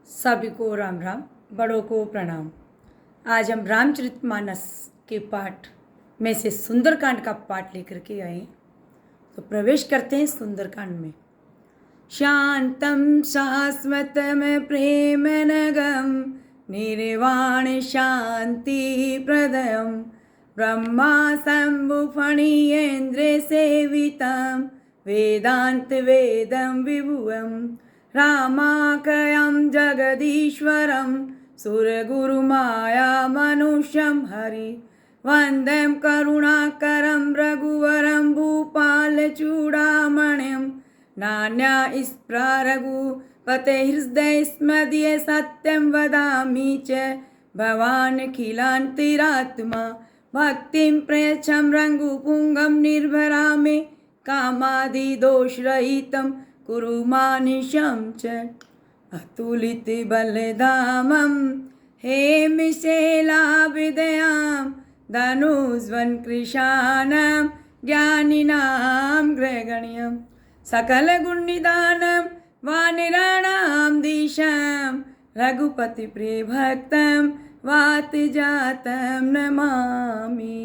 सभी को राम राम, बड़ों को प्रणाम। आज हम रामचरितमानस के पाठ में से सुंदरकांड का पाठ लेकर के आए। तो प्रवेश करते हैं सुंदरकांड में। शांतम शाश्वतम प्रेम नगम निर्वाण शांति प्रदयम ब्रह्मा शंभु फणीयेन्द्र सेवितम वेदांत वेदम विभुवम रामाकयं जगदीश्वरं सुरगुरुमाया मनुष्यं हरि वंदे करुणाकरं रघुवरं भूपालचूडामणिं नान्या स्पृहा रघुपते हृदय स्मदीये सत्यं वदामि च भवानखिलान्तरात्मा भक्तिं प्रयच्छं रघुपुंगं निर्भरामि कामादिदोषरहितं कुरु मानिशं च अतुलितबलधामं हेमशैलाभिदयां धनुज्वन् कृशानं ज्ञानिनां ग्रगण्यं सकलगुणनिधानं वानराणां दिशं रघुपतिप्रियभक्तं वातजातं नमामि।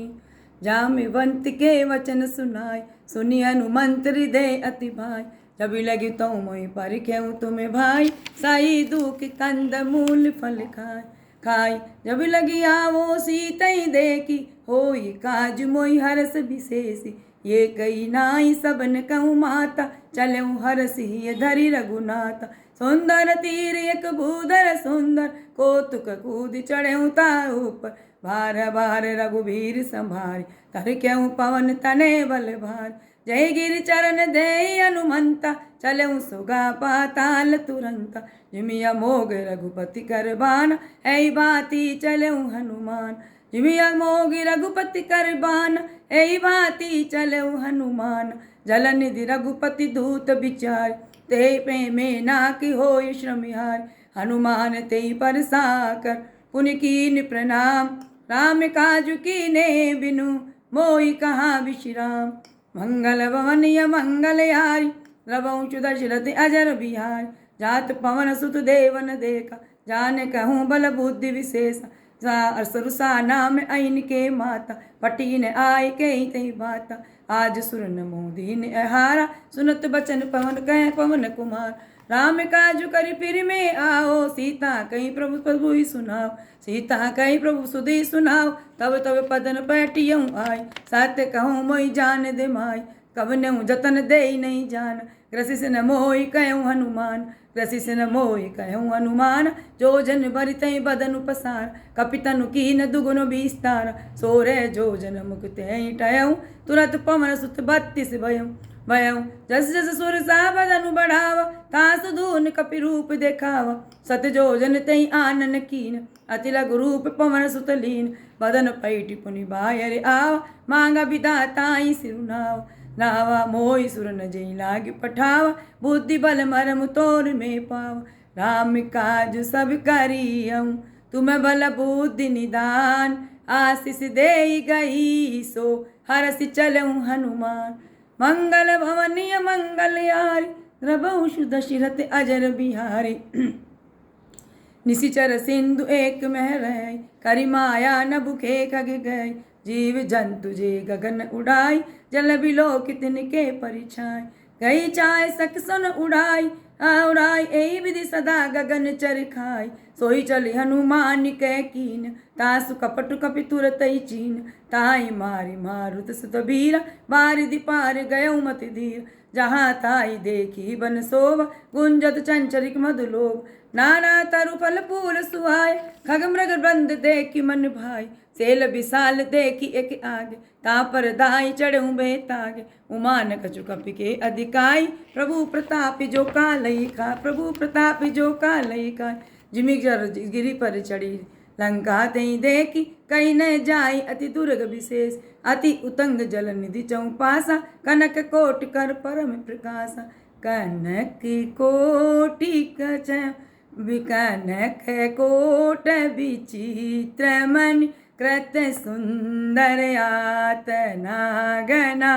जाम्बवंत के वचन सुनाय सुनि हनुमंत हृदय अति भाई जब लगी तो मोहि परिख्यऊ तुम्हें भाई साई दुख कंद मूल फल खाई जब लगी आवो सीतई देखी होई काज मोहि हरस विशेषी ये कही नाई सबन कहूँ माता चलऊँ हरस ही धरि रघुनाथा सुंदर तीर एक भूधर सुंदर कौतुक कूद चढ़ऊ ता ऊपर भार भार रघुवीर संभारी तर क्यों पवन तने बल भार जय गिर चरण दे हनुमंता चलऊँ सुगा पाताल तुरंता जिमिया मोग रघुपति करबान ऐ बाती चलऊँ हनुमान जिमिया मोग रघुपति करबान ऐ बाती चलऊँ हनुमान जलनिधि रघुपति दूत विचार ते प्रेमे नाकि होय श्रमिहार हनुमान ते पर साकर पुन कीन प्रणाम राम काजु कीने बिनु मोहि कहाँ विश्राम मंगल भवनिय मंगल यारी रवंशु दशरथ अजर बिहार जात पवन सुत देवन देखा जान कहूँ बल बुद्धि विशेष सरसा नाम ऐन के माता पटीन आय के तही बाता आज सुरन मोदीन हारा सुनत बचन पवन कह पवन कुमार राम काजु करि फिर में आओ सीता कहीं प्रभु प्रभु ही सुनाओ सीता कहीं प्रभु सुधी सुनाओ तब तब पदन पैटियऊँ आई सत्य कहूँ मोई जान दे माई कवनऊ जतन दे नहीं जान ग्रसिस न मोहि कहूँ हनुमान ग्रसिस न मोहि कहूँ हनुमान जो जन भरित बदन उपसार कपितनु की न दुगुन विस्तार सोरे जो जन मुक्त टयऊँ तुरत पवन सुत 32 भयऊँ जस जस सुर सा बदनु बढ़ावा तासु धून कपि रूप देखावा सत जो जन तई आनन कीन अति लघु रूप पवन सुत लीन बदन पैटि पुनि बायर आवा मांगा विधाताई सिरुनावा नावा मोहि सुर न जई लाग पठावा बुद्धि बल मरम तोर में पावा राम काज सब करियऊँ तुम बल बुद्धि निदान आशीष दे गई सो हरसि चलऊँ हनुमान मंगल भवनीय मंगल यारी रघुवंशु दशरथ अजर बिहारी निशिचर सिंधु एक मह रह करि माया न भूखे खग गए जीव जंतु जे गगन उड़ाई जल बिलो कितन के परिछाई गई चाय सक सुन उड़ाई उड़ाई एहि विधि सदा गगन चर खाई सोई चली हनुमान कै कीन तासु कपटु कपि तुरत चीन ताई मारी मारुत सुत बीरा बारिधि पार गयऊ मति धीर जहाँ ताई देखी बन सोव गुंजत चंचरिक मधुलोभ नाना तरु फल फूल सुहाय खग मृग बंद देखी मन भाई सेल विशाल देखी एक आगे ता पर दाई चढ़ऊ बेतागे उमान कछु कपि के अधिकाई प्रभु प्रताप जो कालई का प्रभु प्रताप जो कालई का जिमि गिरी पर चढ़ी लंका तई देखी कहीं न जाई अति दुर्ग विशेष अति उतंग जल निधि चौपासा कनक कोट कर परम प्रकाशा कनक कोटि कच कनक कोट विचित्र मन कृत सुंदर यातना गना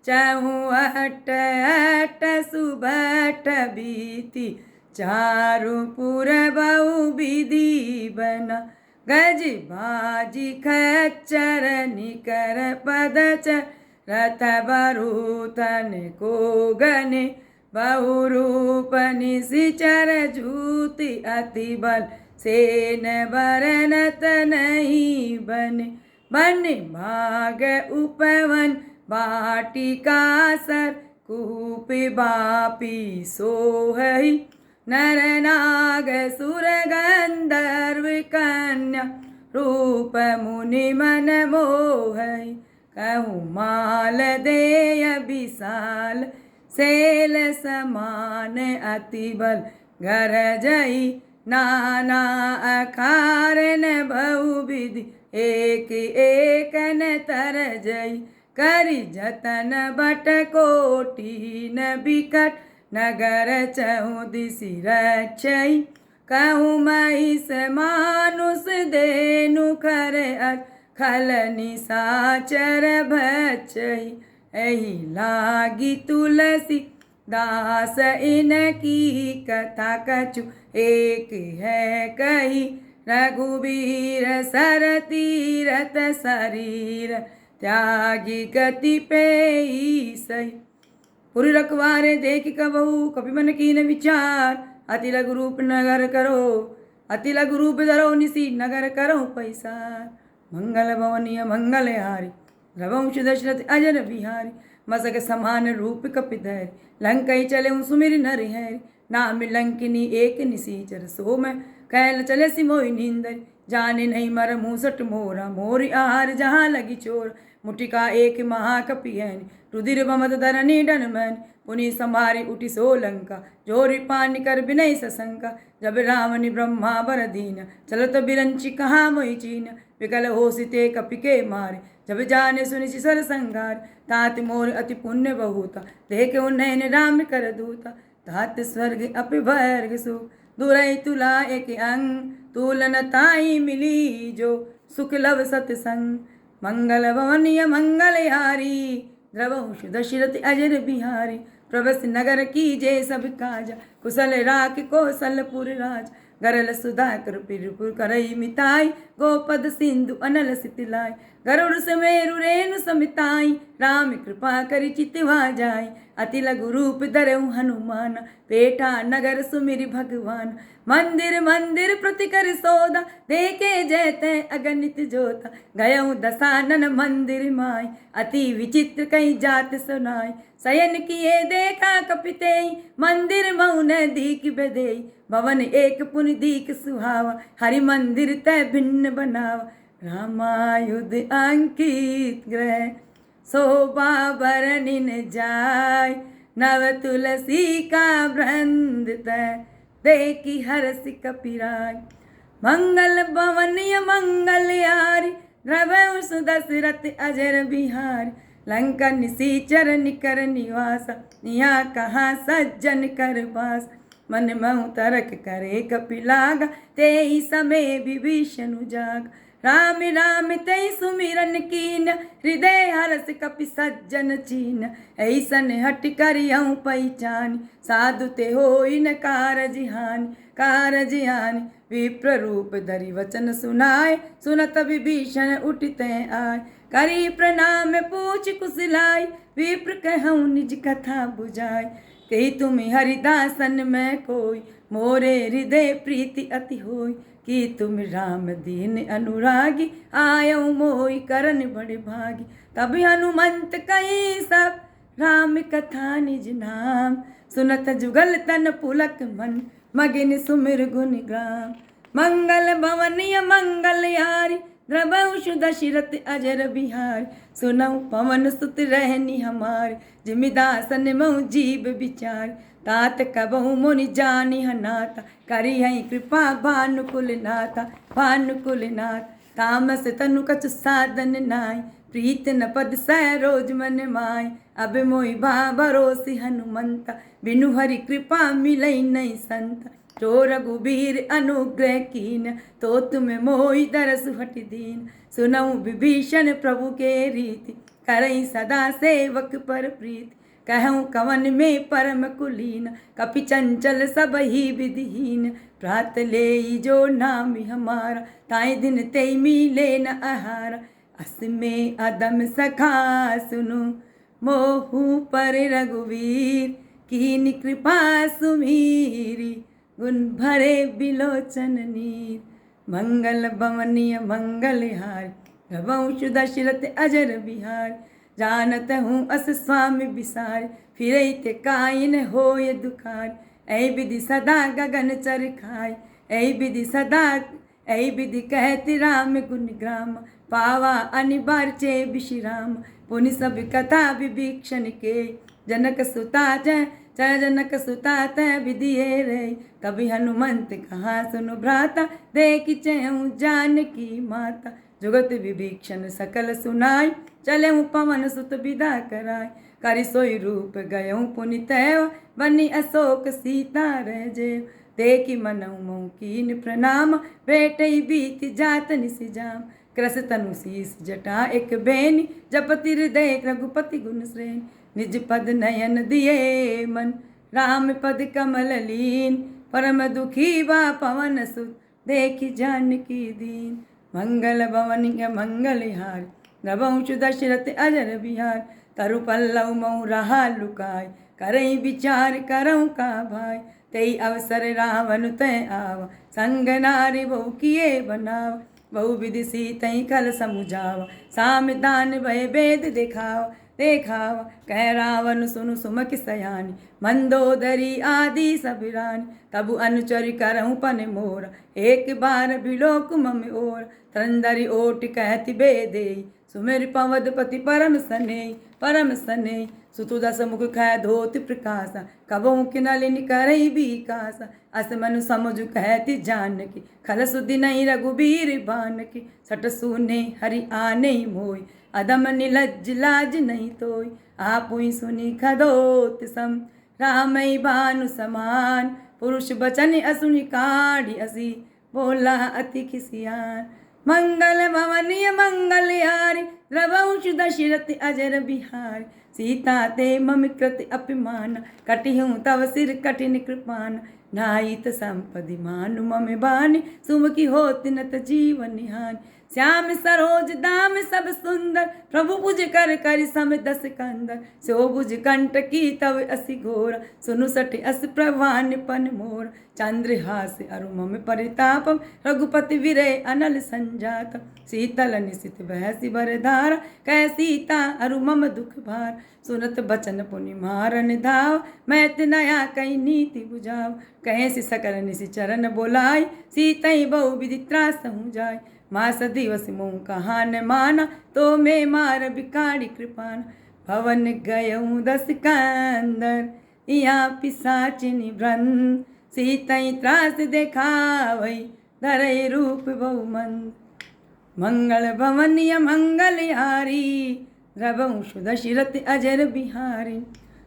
चौहट अट सुबट बीती चारु पुर बहु विधि बना। गज बाजी खच्चर निकर पदचर रथ बरूथन को गने। बहुरूप निशिचर जूति अति बल सेन बरनत नहीं बने। बन भाग उपवन बाटिका सर कूप बापी सोहई। नर नाग सुर गंधर्व कन्या रूप मुनि मन मोहई। कहूँ माल देय विशाल सेल समान अति बल गरजई। नाना अखारन बहुविधि एक एक न तरजई। करि जतन बट कोटि न बिकट नगर चहुदिसि रक्षई। कहूँ महिष मानुष धेनु खर खल निशाचर भक्षई। एहि लागी तुलसी दास इनकी कथा कछु एक है कही। रघुबीर सर तीरथ शरीर त्यागी गति पेई सही। पुर रखवारे देख कबहू कपि मन कीन विचार। अति लघु रूप नगर करो अति लघु रूप धरो निसी नगर करो पैसार। मंगल भवनीय मंगल हारी रघुवंश दशरथ अजर बिहारी। मसक समान रूप कपिधर लंकई चले सुमिर नर हैरी। नाम लंकिनी एक निसीचर सो मैं कैल चले सिमोई नींदर। जाने नहीं मर मूसट मोरा मोरी आहार जहाँ लगी चोर। मुटिका एक महाकपि हैनी रुधिर बमत धरनी डन मैन। पुनि संभारी उठी सो लंका जोरी पानी कर बिनय सशंका। जब रावणी ब्रह्मा बर दीन चलत बिरंची कहाँ मोहि चीन। विकल होसिते कपि के मारे जब जाने सुनि सर संगार। तात मोर अति पुण्य बहुता देखे उन्नयन राम कर दूता। तात स्वर्ग अपि वर्ग सुख दुरई तुला एक अंग। तुलन ताई मिली जो सुख लव सतसंग। मंगल भवनीय मंगल हारी द्रवहुष दशरथ अजर बिहारी। प्रभस नगर की जय सब काजा कुशल राख कौशलपुर राज। गरल सुधाकर पिरपुर करई मिताई गोपद सिंधु अनल सितलाई। गरुड़ समेरु रेणु समिताई राम कृपा करि चितवा जाई। अति लघु रूप धरऊ हनुमान पेठा नगर सुमिरि भगवान। मंदिर मंदिर प्रति कर सौदा देखे जयते अगणित जोता। गयऊ दसानन मंदिर माई अति विचित्र कई जात सुनाई। शयन किए देखा कपितेई मंदिर मौन दीक बेदेई। भवन एक पुनि दीक सुहावा हरि मंदिर तय भिन्न बनावा। रामायुध अंकित ग्रह शोभा बरनिन जाय। नव तुलसी का वृंद तय देखी हरसि कपिराय। मंगल भवनीय मंगल हारी द्रवहुष दशरथ अजर बिहारी। लंका निसीचर निकर निवास निया कहाँ सज्जन कर बास। मन महु तरक करे कपि लागा तेहि समय विभीषण जाग। राम राम तै सुमिरन कीन हृदय हरस कपि सज्जन चीन। ऐसन हट करियहु पहिचानी साधु ते होई न कारज हानि। विप्र रूप धरि वचन सुनाए सुनत विभीषण उठिते आय। करी प्रणाम पूछ कुशलाई विप्र कहूँ निज कथा बुझाई। कही तुम हरिदासन में कोई मोरे हृदय प्रीति अति होई। कि तुम राम दीन अनुरागी आयऊ मोहि करन बड़े भागी। तब हनुमंत कही सब राम कथा निज नाम। सुनत जुगल तन पुलक मन मगिन सुमिर गुण ग्राम। मंगल भवनीय मंगल हारी द्रवहुष दशरथ अजर बिहारी। सुनऊ पवन सुत रहनी हमारे जिमिदासन महु जीव विचार। तात कबहु मुनि जानी हनाता करी हई कृपा भानुकुल नाथ। तामस तनु कछु साधन नाई प्रीत न पद सरोज मन माई। अब मोहि भा भरोसी हनुमंता बिनु हरि कृपा मिलई नहीं संता। जो रघुबीर अनुग्रह कीन तो तुम मोहि दरस हट दीन। सुनऊ विभीषण प्रभु के रीति करई सदा सेवक पर प्रीति। कहूँ कवन में परम कुलीन, कपि चंचल सब ही विधिहीन। प्रात ले जो नाम हमारा, ताई दिन ते मिले न आहार। अस में अदम सखा सुनु, मोहू पर रघुवीर। कीन कृपा सुमीरी, गुण भरे बिलोचन नीर। मंगल भवनीय मंगलहार, रघुवंश दशरथ अजर बिहार। जानत हूँ अस स्वामी विसार, फिरई ते काइन होय दुखार। ऐ विधि सदा गगन चर खाय, ऐ विधि सदा ऐ विधि कहति राम गुण ग्राम। पावा अनिबार चे विश्राम, पुनि सब कथा विभीषण के। जनक सुता जय जनक सुता तय विधिये रे। कभी हनुमंत कहा सुनु भ्राता, देखि चहु जानकी माता। जुगत विभीषण सकल सुनाई, चले पवन सुत विदा कराय। करि सोई रूप गयऊँ पुनि तैव, बनी अशोक सीता रह जेव। देखि मनऊ मऊ कीन प्रणाम, भेटई बीति जात निस जाम। कृस तनु शीस जटा एक बेनी, जपति हृदय रघुपति गुण श्रेणी। निज पद नयन दिए मन, राम पद कमल लीन। परम दुखी बा पवन सुत, देखि जानकी दीन। मंगल भवन मंगलहार, रघुवंश दशरथ अजर बिहार। तरु पल्लव मऊ रहा लुकाय, करई विचार करऊँ का भाई। तेई अवसर रावण तय आव, संग नारी बहु किए बनाव। बहु विधि सीतई कल समुझाव, साम दान भय भेद दिखाव। देखाव कह रावण सुनु सुमति सयानी, मंदोदरी आदि सब रानी। तबु अनुचरि करऊँ पन मोर, एक बार बिलोक मम ओर। तरंदरी ओट कहति बेदेई, सुमेर पवनपति परम सनेई। परम सनेई सुतु दस मुख खै धोत प्रकाशा, कबहु किनलिन करई विकासा। अस मनु समुझ कहति जानकी, खल सुधि नहीं रघुबीर बानकी। सट सुने हरि आने मोय, अदम निलज्ज लाज नहीं तोय। आपुई सुनी खदोत सम, रामई भानु समान। पुरुष बचन असुनि काढ़ी असी, बोला अति खिसियान। मंगल भवनीय मंगलहारी, रघुवंश दशरथ अजर बिहारी। सीता ते मम कृत अपमान, कटिहूँ तव सिर कठिन कृपान। नाहित संपदि मानु मम बानी, सुमुखी होत नत जीवन हानि। श्याम सरोज दाम सब सुंदर, प्रभु भुज कर कर सम दस कंदर। सो भुज कंठ की तव असि घोर, सुनु सठ अस प्रवान पन मोर। चंद्रहास अरु मम परिताप, रघुपति विरय अनल संजात। शीतल निशित बहसि बरधार, कह सीता अरु मम दुख भार। सुनत बचन पुनि मारन धाव, मैत नया कई नीति बुझाव। कहे सि सकल निशि चरण बोलाई, सीतई बहु विधि त्रासहु जाय। मास दिवस मुँह कहा न माना, तो मैं मार बिकाड़ी कृपान। भवन गयऊँ दस कंदर, यहाँ पिसाचिनी व्रन। सीतई त्रास देखावई, धरई रूप बहुमंद। मंगल भवनीय मंगलहारी, रघुवंश दशरथ अजर बिहारी।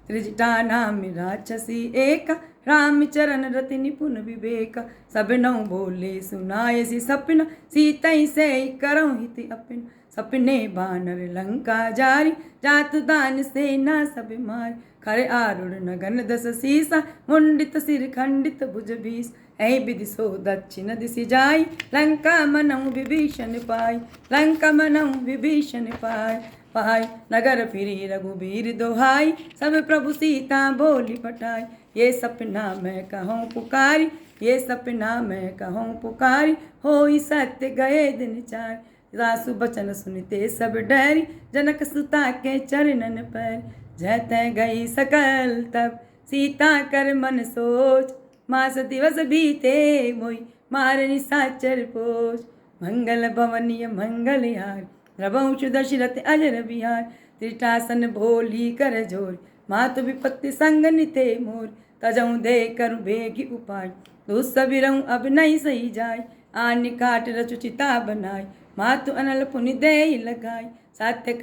त्रिजटा नाम राक्षसी एक, राम चरण रति निपुण विवेक। सब नौ बोले सुनायसी सपना, सीतई से करऊँ हित अपन। सपने बानर लंका जारी, जातु दान सेना सब मार। खर आरुढ़ नगन दस सीसा, मुंडित सिर खंडित भुज बीस। ऐ विधि सो दक्षिण दिशि जाई, लंका मनऊँ विभीषण पाई। लंका मनऊँ विभीषण पाई, नगर फिरी रघुबीर दोहाई। सब प्रभु सीता बोली पठाई, ये सपना मैं कहूँ पुकारी। ये सपना मैं कहूँ पुकारी, होई सत्य गए दिन चार। सासु बचन सुनते सब डरी, जनक सुता के चरणन पैर। जय तय गई सकल तब, सीता कर मन सोच। मास दिवस बीते मोई, मारनी साचर पोच। मंगल भवनीय मंगलहार, रघुवंश दशरथ अजर बिहार। त्रिटासन भोली कर जोर, मातु विपत्ति संग निते मोर। तजऊँ दे करूँ बेगी उपाय, दुस्सबिरऊँ अब नहीं सही जाय। आन काट रचु चिता बनाय, मातु अनल पुनि देहि लगाय। सात्य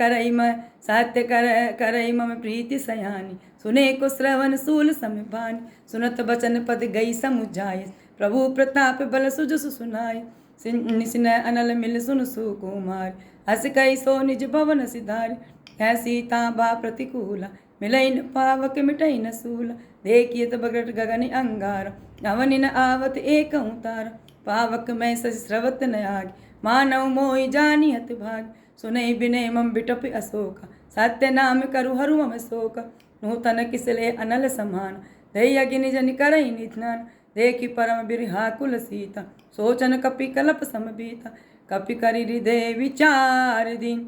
करई मम प्रीति सयानी, सुने को श्रवण सूल समभानी। सुनत बचन पद गई समुझाय, प्रभु प्रताप बल सुजसु सुनाय। निसिन अनल मिल सुन सुकुमार, हस कई सो निज भवन सिधार। है सीता बा प्रतिकूला, मिलई न पावक मिटई न सूल, देखिए तो बगट गगन अंगार, अवनि न आवत एक तार, पावक में सच स्रवत न आग, मानव मोहि जानी हत भाग, सुनई बिने मम बिटप अशोक, सत्य नाम करु हरु मम शोक, नूतन किसले अनल समान, दई अग्नि जन करई निधन, देखी परम बिरहा कुल सीता, सोचन कपि कलप समबीता, कपि करि हृदय विचार दीन,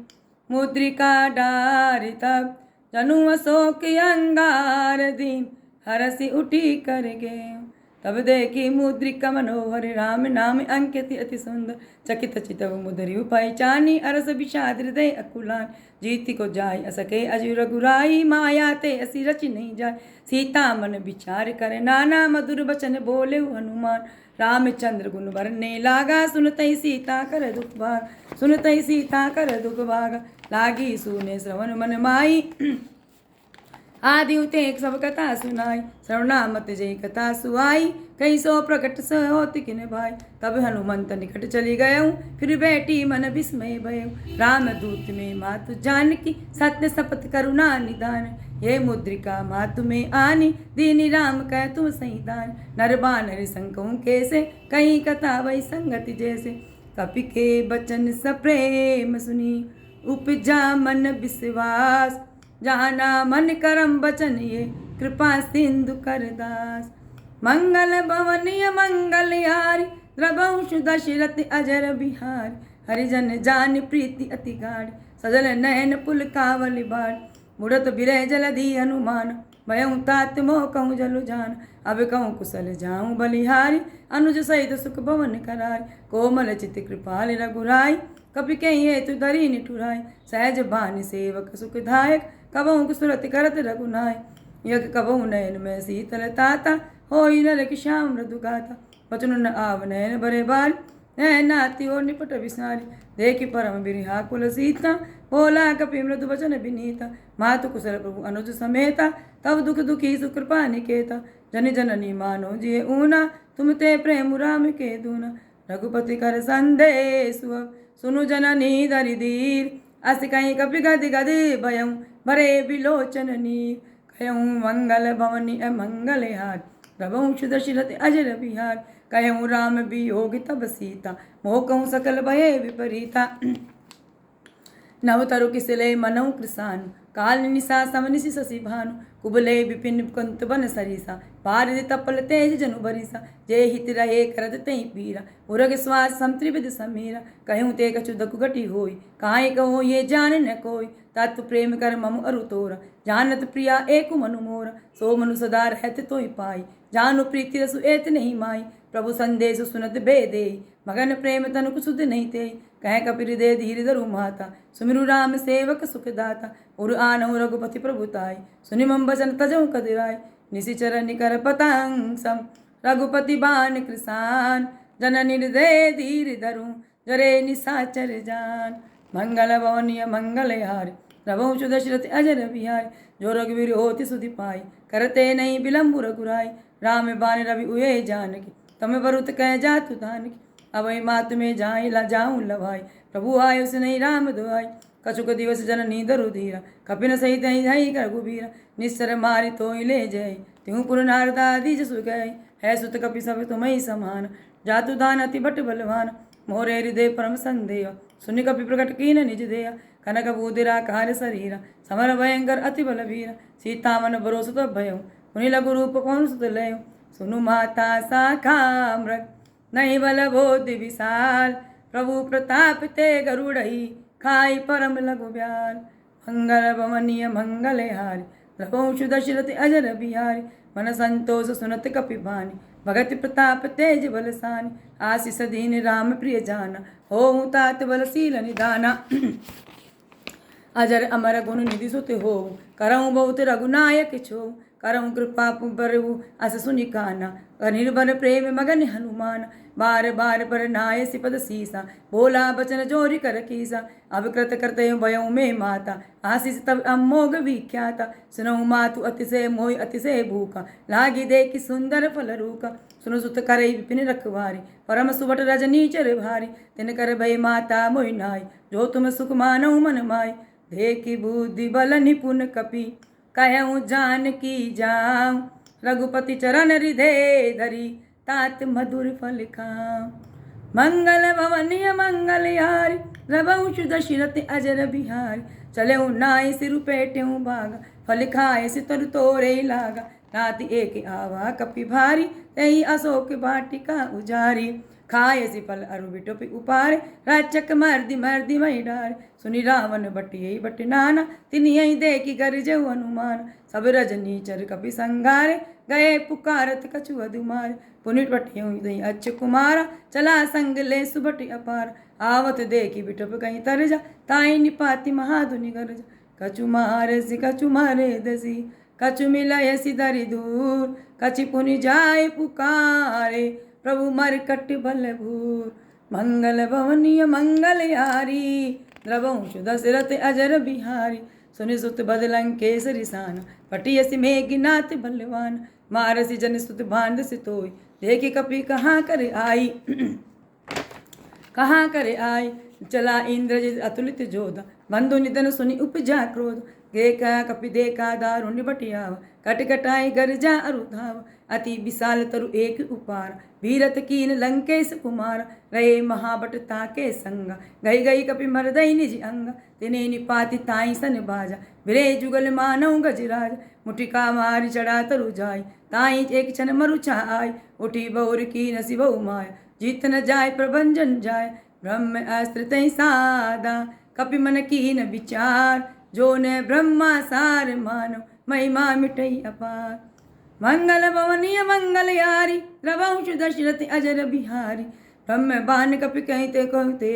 मुद्रिका डारि तब जनु अशोक अंगार दीन, हरसि उठी कर गए। तब देखी मुद्रिका मनोहर, राम नाम अंकित अति सुंदर, चकित चितव मुदरि उपाय चानी, अरस विषाद हृदय अकुलान, जीति को जाय असके अजु रघुराई, माया ते असी रच नहीं जाय, सीता मन विचार करे, नाना मधुर बचन बोले हनुमान, रामचंद्र गुण बरने लागा, सुनतई सीता कर दुख भाग, सुनतई सीता कर दुख भाग, लागी सुने श्रवण मन माई, आदि उते एक सब कथा सुनाई, श्रवणामत जय कथा सुहाई, कई सो प्रकट स होति किन भाई, तब हनुमंत निकट चली गयऊँ, फिर बैठी मन विस्मय भयऊ, राम दूत में मातु जानकी, सत्य शपथ करुणा निदान, ये मुद्रिका मातु में आनी, दीनी राम कह तुम सही दान, नर बानर संकहूँ कैसे, कहीं कथा वही संगति जैसे, कपि के बचन सप्रेम सुनी, उपजा मन विश्वास, जाना मन करम बचन ये, कृपा सिंधु करदास, मंगल भवनीय मंगल यारी, द्रवंशु दशरथ अजर बिहार, हरिजन जान प्रीति अति गाढ़, सजल नयन पुल कावल बाढ़, मुड़त बिरह जलधि हनुमान, भयऊँ तात मोह कहूँ जलु जान, अब कहूँ कुशल जाऊँ बलिहारी, अनुज सहित सुख भवन करारी, कोमल चित कृपाल रघुराई, कपि कहीं हेतु धरी निठुराई, सहज बानी सेवक सुखदायक, कबहु सुरत करत रघुनाय, यज्ञ कबहु नयन में शीतल ताता, होई नर की श्याम मृदु गाता, बचन न आव नयन बरे बारी, नाती और निपट विसारी, देखी परम बिरहा कुल सीता, बोला कपि मृदु वचन विनीता, मातु कुशल प्रभु अनुज समेता, तब दुख दुखी सुकृपा निकेता, जन जननी मानो जिय ऊना, तुम ते प्रेम राम के दूना, रघुपति कर संदेश सुनु जननी दरि धीर, अस कहीं कपि गदि गदि भयऊँ, भरे विलोचन नीर, कहऊँ मंगल भवनी मंगल हार, प्रभुं दशरथ अजर बिहार, कहऊँ राम वियोग तब सीता, मोह कहूँ सकल भये विपरीता, नवतरु किसले मनऊ कृसान, काल निशा समनिशि शशि भानु, कुबले विपिन कुंत बन सरीसा, पारिद तपल तेज जनु बरीसा, जय हित रहे करत तई पीरा, उरग श्वास संत्रिविद समीरा, कहूँ ते कछु दकु घटी होई, काहे कहो ये जान न कोई, तत्व प्रेम कर मम अरु तोरा, जानत प्रिया एक मनु मोरा, सो मनु सदा रहत तोहि पाई, जानु प्रीति रसु एत नहीं माई, प्रभु संदेश सुनत बेदे, मगन प्रेम तनु कुसुद नहीं ते, कह कपि हृदय धीर धरु माता, सुमिरु राम सेवक सुखदाता, उर आनहु रघुपति प्रभुताई, सुनि मम बचन तजहु कदिराय, निशिचर निकर पतंग सम, रघुपति बान कृसान, जननि हृदय धीर धरु, जरे निशाचर जान, मंगल भवनीय मंगल हारि, प्रभु दशरथ अजर बिहारी, जो रघुवीर होति सुधि पाई, करते नहीं विलम्बु रघुराई, राम बान रवि उये जानकी, तम बरुत कह जातु धानकी, अवै मातु में जाई ला जाऊँ लभाई, प्रभु आय उस नहीं राम दुआई, कछुक दिवस जननी दरु धीरा, कपिन सहित हई रघुबीरा, निश्चर मारि तोहि ले जय, त्यों पुर नारदा दीज सु गए, है सुत कपि सब तुम्हें समान, जातु दान अति बट बलवान, मोरे हृदय परम संदेह, सुनि कपि प्रकट कीन निज देया, कनक बूदिरा कार्य शरीरा, समर भयंकर अति बलवीरा, सीता मन बरोसु तब भयऊ, मुनि लघु रूप कौन सुत लयऊ, सुनु माता शाखा मृग, नहीं बल बोधि विशाल, प्रभु प्रताप ते गरुड़ई, खाई परम लघु ब्याल, मंगल भवनीय मंगल हारि, प्रभु दशरथ अजर बिहारी, मन संतोष सुनत कपि बानी, भगत प्रताप तेज बलसानी, आशीष दीन राम प्रिय जाना, हो तात बलशील निदाना, अजर अमर गुण निधि सुत हो, करऊँ बहुत रघुनायक छो, करऊँ कृपा बरऊ अस सुनि काना, निर्भर प्रेम मगन हनुमान, बार बार पर नाय सिपद सीसा, बोला बचन जोरी कर कीसा, अब कृत करते भयऊ में माता, आशीष तब अमोघ विख्याता, सुनऊ मातु अतिशय मोहि अतिशय भूखा, लागी देखी सुंदर फल रूका, सुनु सुत करई विपिन रखवारी, परम सुबट रजनी चर भारी, तिन कर भय माता मोहि नाई, जो तुम सुख मानऊ मन माई, देखी बुद्धि बल निपुण कपि, कहूँ जानकी जाऊँ, रघुपति चरण हृदय धरी, तात मधुर फल खाऊँ। मंगल भवनीय मंगल यारी, रघुवंश दशरथ अजर बिहारी। चले नाय सिर पेट्यूं भागा, फल खाए सितर तोरे लागा। राति एक आवा कपि भारी, तही अशोक वाटिका उजारी। खाए सि फल अरु बिटुपि उपारे, राचक मर्दि मर्दि मई डारे। सुनि रावण बटियै बट नाना, तिनियै देखि गरजउ हनुमान। सब रजनीचर कपि संघारे, गए पुकारत कछु अधु मारे। पुनि बटियौ दई अच्छ कुमारा, चला संग ले सुबटि अपार। आवत देखि बिटुप कहीं तरजा, ताई निपाति महाधुनि गरजा। कछु मारसि कछु मारे दसी, कछु मिलयसि धरि दूर। कछि पुनि जाय पुकारे, प्रभु मरकट बल भूर। मंगल भवनीय मंगल यारी, रघुवंश दशरथ अजर बिहारी। सुनि सुत बदलंकेसरि सान, पटियसि मेघनाथ बलवान। मारसि जन सुत बांधसि तोय, देखि कपि कहाँ कर आई। कहाँ करे आई, चला इंद्रजित अतुलित जोधा। बंधु निधन सुनि उपजा क्रोध, देखा कपि देखा दारुण्य बटियावा। कटकटाई गरजा अरु धावा, अति विशाल तरु एक उपार। भीरत कीन लंकेश कुमार, रहे महाबट ताके संगा। गई गई कपि मरदई निज अंगा, तिने निपाति ताई सन बाजा। बिरे जुगल मानव गजराज, मुटिका मारी चढ़ा तरु जाय। ताई एक क्षण मरुछा आय, उठी बहुर की नसी बहु माया। जीत न जाय प्रभंजन जाय, ब्रह्म अस्त्र तै सादा। कपि मन कीन विचार, जो न ब्रह्मा सार मानव। महिमा मिटई अपार। मंगल भवनीय मंगल यारी, रघुवंश दशरथ अजर बिहारी। ब्रह्म बान कपि कहते कहते,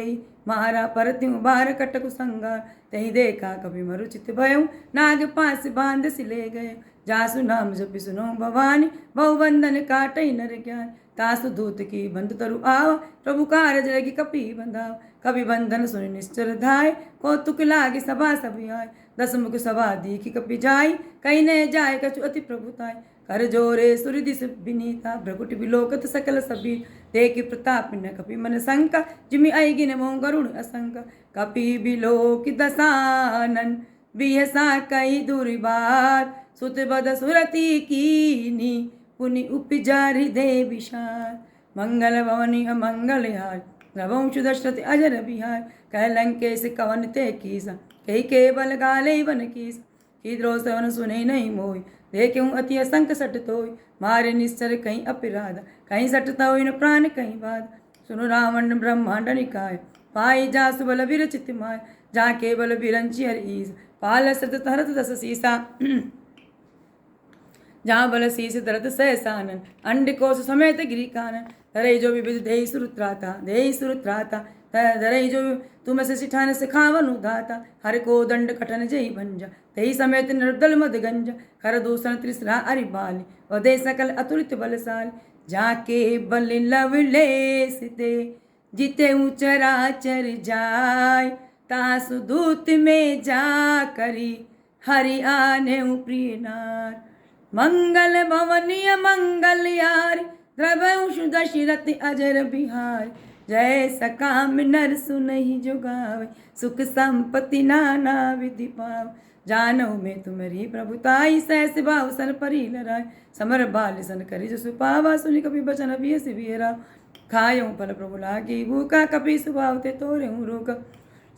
मारा परत्युं बार कटकु संगार। तही देखा कपि मरुचित भयउ, नाग पास बांध सिले गए। जासु नाम जपि सुनो भवानी, बहुबंधन काटई नर ज्ञान। तासु दूत की बंध तरु आवा, प्रभु कारज लगी कपि बंधाव। कपि बंधन सुनि निश्चर धाय, कौतुक लागे सभा सब आय। दस मुख सभा दीखि कपि जाय, कहीं न जाय कछु अति प्रभुताय। कर जोरे सुरदिस विनीता, भ्रकुट विलोकत सकल सबी। देखि प्रताप न कपि मन शंका, जिमि अयगिन मोह गरुण असंका। कपि बिलोक दसानन, बिहसा कही दुर्बार। सुत बद सुरति कीनी, पुनि उपजा हृदय विशाल। मंगल भवनीय मंगल हार, रघुवंश दशरथ अजर बिहार। कह लंकेश कवन ते कीसा, कही केवल गाले वन कीसा। किधरो सवन सुने नहीं मोय, देखूं अति असंक सट तोय। मारे निश्चर कहीं अपराध, कहीं सट तोय न प्राण कहीं बाध। सुनो रावण ब्रह्मांड निकाय, पाई जासु बल विरचित माय। जा केवल बिरंची हर ईस, पाल सत तरत दस सीसा। जहाँ बल शीस दरत सहसानन, अंड कोश समेत गिरी कानन। धरई जो विविध देहि सुरुत्राता, देहि सुरुत्राता। धरई जो तुम से सिठान सिखावनु दाता। हर को दंड कठन जय भंजा, तही समेत निर्दल मद गंजा। कर दूषण त्रिसरा अरि बाली, वदे सकल अतुलित बलशाली। जाके बल लवलेस दे, जिते चराचर जाय। तासु दूत में जा करी, हरि आने प्रिय नार। मंगल भवनीय मंगल यारी, रघुवंश दशरथ अजर बिहारी। जय सकाम नर सुनहि जो गावे, सुख संपत्ति नाना विधि पाव। जानो में तुम्हारी प्रभुताई, सहस भाव सन परी लराय। समर बाल सन करी जो सुपावा, सुनि कपि बचन अभियस बियरा। खायो फल प्रभु लागी भूखा, कपि स्वभाव ते तोरे रोका।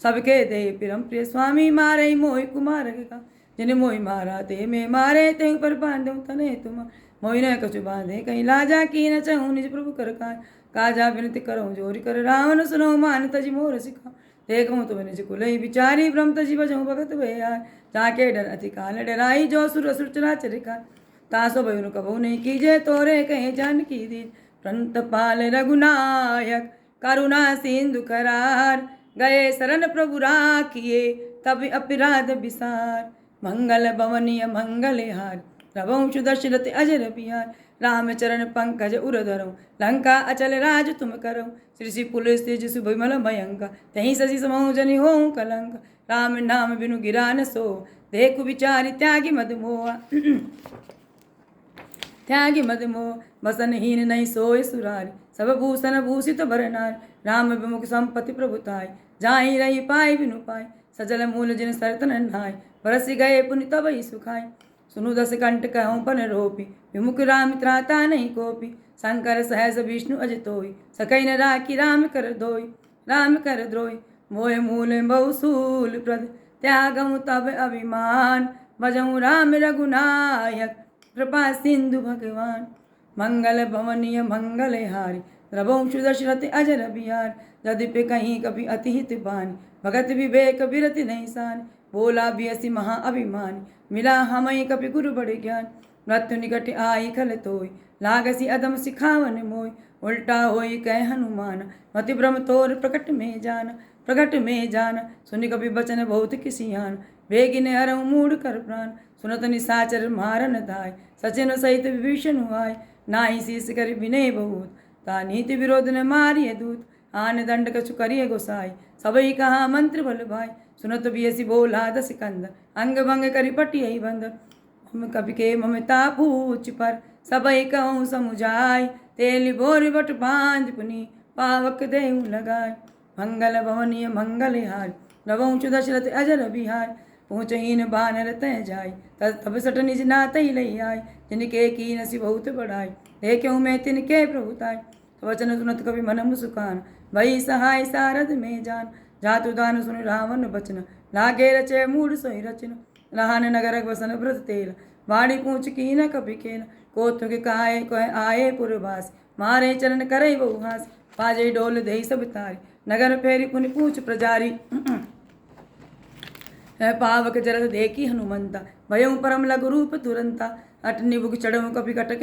सबके दे पिरम प्रिय स्वामी, मारे मोहि कुमार का। जिन मोहि मारा ते में मारे, ते पर बांधो तने तुम। मोहि न कछु बांधे कहीं लाजा, की न चाहूँ निज प्रभु कर काय। काजा विनती करो जोरी कर, रावण सुनो मान तजी मोर सिखा। देखूँ तुम निज कुलई विचारी, ब्रह्म तजी बजूँ भगत भयाय। जाके डर अति काल डराई, जो सुर असुर चराचर खाय। तासो भयनु कबहु नहीं कीजे, तोरे कहे जानकी दीज। प्रंत पाल रघुनायक, करुणा सिंधु करार। गए शरण प्रभु राखिए, तब अपराध विसार। मंगल भवनीय मंगल हार, रघुवंश दशरथ अजर बिहार। राम चरण पंकज उर धरऊ, लंका अचल राज तुम करऊ। श्री पुलिस तेज सुभिमल भयंकर, तहीं शशि समूह जनि होऊं कलंक। राम नाम बिनु गिरा न सो, देखु विचारि त्यागी मद मोहा। त्यागी मद मोह, बसनहीन नहीं सोय सुरारी। सब भूषण भूषित भरनार, राम विमुख संपत्ति प्रभुताय। जाहि रही पाई बिनु पाई, सजल मूल जिन सरतन नाय। बरसि गए पुनि तब ही सुखाय। सुनु दस कंठ कहूँ पन रोपी, विमुख राम त्राता नहीं कोपी। शंकर सहस विष्णु अजितोई, सकई न राखी राम कर धोई। राम कर द्रोही, मोह मूल बहुसूल प्रद, त्यागऊ तब अभिमान। भजऊ राम रघुनायक, कृपा सिंधु भगवान। मंगल भवनीय मंगल हारी, द्रवंशु दशरथ अजर बिहार। यद्यपि कहीं कभी अतिहित बानी, भगत विवेक बिरति नहीं सान। बोला बियसी महा अभिमानी, मिला हमई कपि गुरु बड़े ज्ञान। मृत्यु निकट आई खल तोय, लागसी अदम सिखावन मोय। उल्टा होई कह हनुमान, मति भ्रम तोर प्रकट में जान। प्रकट में जान, सुनि कपि बचन बहुत किसियान। बेगिन हरऊ मूढ़ कर प्राण, सुनत निशाचर मारन धाय। सचिन सहित विभीषण आय, नाहि शीस कर विनय बहुत। ता नीति विरोध न मारिय दूत, आन दंड कछु करिय गोसाई। सबई कहा मंत्र बल भाई, सुनत बियसी बोला दस कंद। अंग भंग करि पटियहि बंद, हम कवि के ममता पूछ पर। सबई कहूँ समुझाय, तेली बोर बट बांध पुनि, पावक देहु लगाय। मंगल भवनीय मंगल हार, रवंशु दशरथ अजर बिहार। पहुँचहीन बानर तय जाय, तब सट निज नातई लई आय। जिनके की नसी बहुत बढ़ाई, देखूँ मैं तिनके प्रभुताय। वचन सुनत कवि मन मुस्कान, भई सहाय सारद में जान। जातु दान सुन रावण बचन, लागे रचे मूढ़ सोई रचन। लहान नगर वसन व्रत तेल, वाणी पूछ की न कपि केल। कोतु के काहे कह आए पुरवास, मारे चरण करे बहुहास। बाजे डोल दे सब तारी, नगर फेरी पुनि पूछ प्रजारी। पावक जरत देखी हनुमंता, भयउ परम लघु रूप तुरंता। अट निबुक चढ़ऊ कपि कटक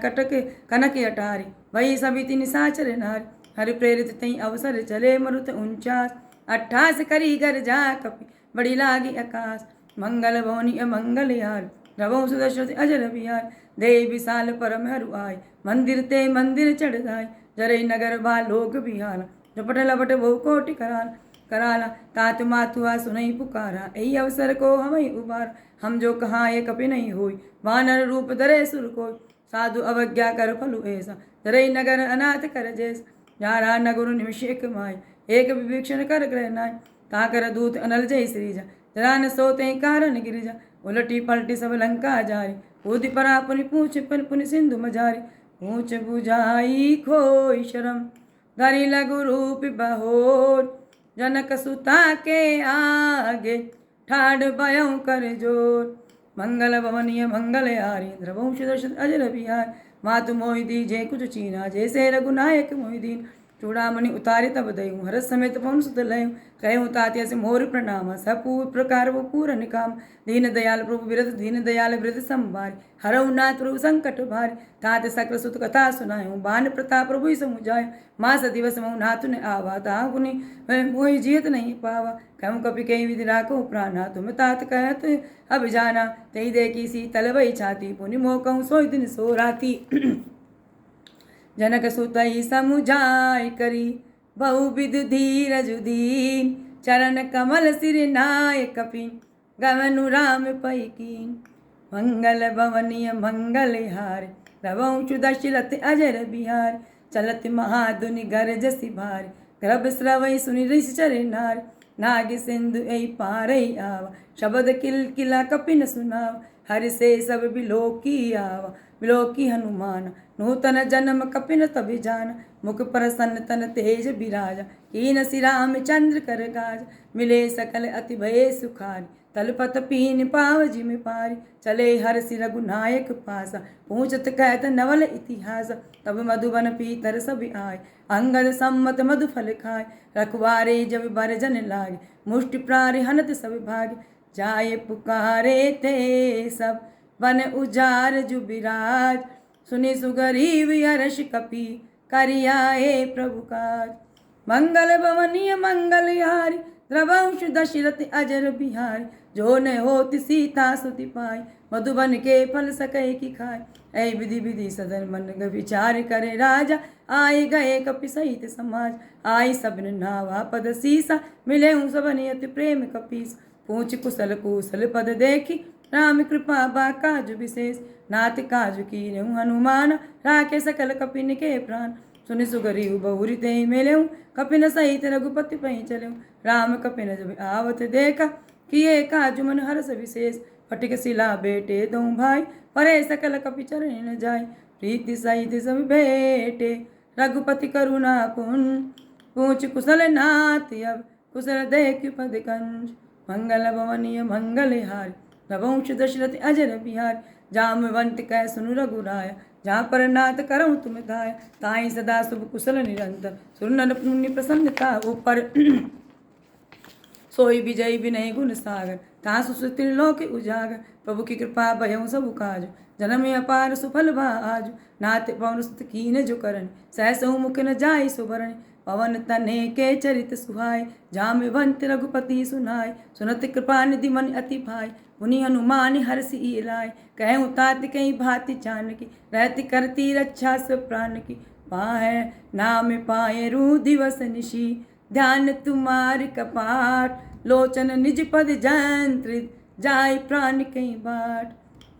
कटक कनक अटारी, वही सभी तिनि साचर नारी। हरि प्रेरित तई अवसर चले, मरुत 49 28 करी घर जा कपि, बड़ी लागी आकाश। मंगल भवनी अमंगल यार, रवौ सुदशरथ अजर बिहार। देव विशाल परम हरु आय, मंदिर ते मंदिर चढ़ जाय। जरई नगर बा लोक बिहार, झपट लपट बहु कोटि कराला। तात मातुआ सुनई पुकारा, यही अवसर को हमें उबार। हम जो कहाँ ये कपि नहीं होई, वानर रूप धरे सुर कोय। साधु अवज्ञा कर फलु ऐसा, धरई नगर अनाथ कर जैस। जारा नगुरु निमिष एक माय, एक विभीषण कर ग्रह नाय। ताकर दूत अनल जय श्रीजा, जरा न सोते कारण गिरिजा। उलटी पलटी सब लंका जारी, कूदि परा पुनि पूछ पुनि सिंधु मझारी। पूछ बुझाई खोई शरम, धरि लघु रूप बहोर। जनक सुता के आगे, ठाड़ बयऊ कर जोर। मंगल भवनीय मंगल हारी, द्रवंश दशरथ अजर बिहार। मातु मोहि दीजे कुछ चीना, जैसे रघुनायक मोहि दीन। चूड़ामणि उतारे तब दयऊ, हरस समेत पवन सुत लयऊ। कहूँ तात्या से मोर प्रणाम, सब प्रकार वो पूरन काम। दीन दयाल प्रभु बिरध, दीन दयाल बिरध संभारी। हरऊ नाथ प्रभु संकट भारी, तात सकल सुत कथा सुनायूं। बान प्रताप प्रभु समुझाय, मास दिवस मऊ नातु न आवा। ताहुनि मोहि जियत नहीं पावा, कहूँ कपि कई विधि राखो प्राणा। तुम तात कहत अब जाना, तई देखी सी तलवई छाती। पुनि मोह कहूँ सोई दिन सो राती। जनक सुतई समुझाय करी, बहुविध धीरज दीन। चरण कमल सिर नाय कपि, गवनु राम पै कीन। मंगल भवनीय मंगल हार, रवंशु दशरथ अजर बिहार। चलत महाधुनि गरजसि भारी, गर्भ स्रवई सुनि ऋषि चरे नार। नाग सिंधु ऐ पारई आवा, शबद किल किला कपि न सुनाव। हरि से सब बिलोकी आवा, बिलोकी हनुमान। नूतन जन्म कपिन तभी जान, मुख प्रसन्न तन तेज बिराजा। कीन सि रामचंद्र कर गाज, मिले सकल अति भय सुखारी। तलपत पीन पाव जिमि पारी, चले हर्षि रघुनायक पासा। पूछत कहत नवल इतिहास, तब मधुबन पीतर सब आय। अंगद सम्मत मधु फल खाय, रखवारे जब बर जन लागे। मुष्टि प्रारि हनत सब भागे, जाय पुकारे ते सब वन उजार जुबिराज। सुनि सुगरीव हर्ष कपि, करियाए प्रभु काज। मंगल भवनीय मंगल हारी, द्रवंश दशरथ अजर बिहारी। जो न होति सीता सुति पाई, मधुबन के फल सकै की खाय। ऐ विधि विधि सदन मन विचार करे राजा। आए गए कपि सहित समाज, आई सबन नावा पद सीसा। मिले हूँ सबन अति प्रेम कपीस, पूछ कुशल कुशल पद देखी। राम कृपा बा काज विशेष, नाथ काज कीन्हु हनुमान। राखे सकल कपिन के प्राण, सुनि सुगरीव बहुरी ते मिलेऊ। कपिन सहित रघुपति पै चलेऊ, राम कपिन जब आवत देखा। किए काज मन हरष विशेष, फटिक शिला बेटे दो भाई, परे सकल कपि चरण न जाय, प्रीति सहित सब भेटे, रघुपति करुणा पूछ कुशल नाथ, अब कुशल देख पद कंज, मंगल भवनीय मंगल हार, रघुवंश दशरथ अजर बिहार, जामवंत कह सुनु रघुराय, जहाँ पर नाथ करऊँ तुम धाय, ताहि सदा शुभ कुशल निरंतर, सुर नर मुनि प्रसन्नता ऊपर, सोई विजय विनय गुण सागर, तासु त्रिलोक उजागर, प्रभु की कृपा भयउ सब काज, जन्म अपार सुफल भाज, नाथ पवन सुत कीन जो करन, सहसहु मुख न जाय सुभरण, पवन तने के चरित सुहाय, जामवंत रघुपति सुनाय, सुनत कृपा निधि मन अति भाय, पुनि हनुमान हर्षि लाय, कहूँ तात कई भांति जानकी, रहती करती रक्षा सब प्राण की, पाहै नाम पाए रू दिवस निशी, ध्यान तुम्हार कपाट, लोचन निज पद जंत्रित, जाय प्राण कई बाट,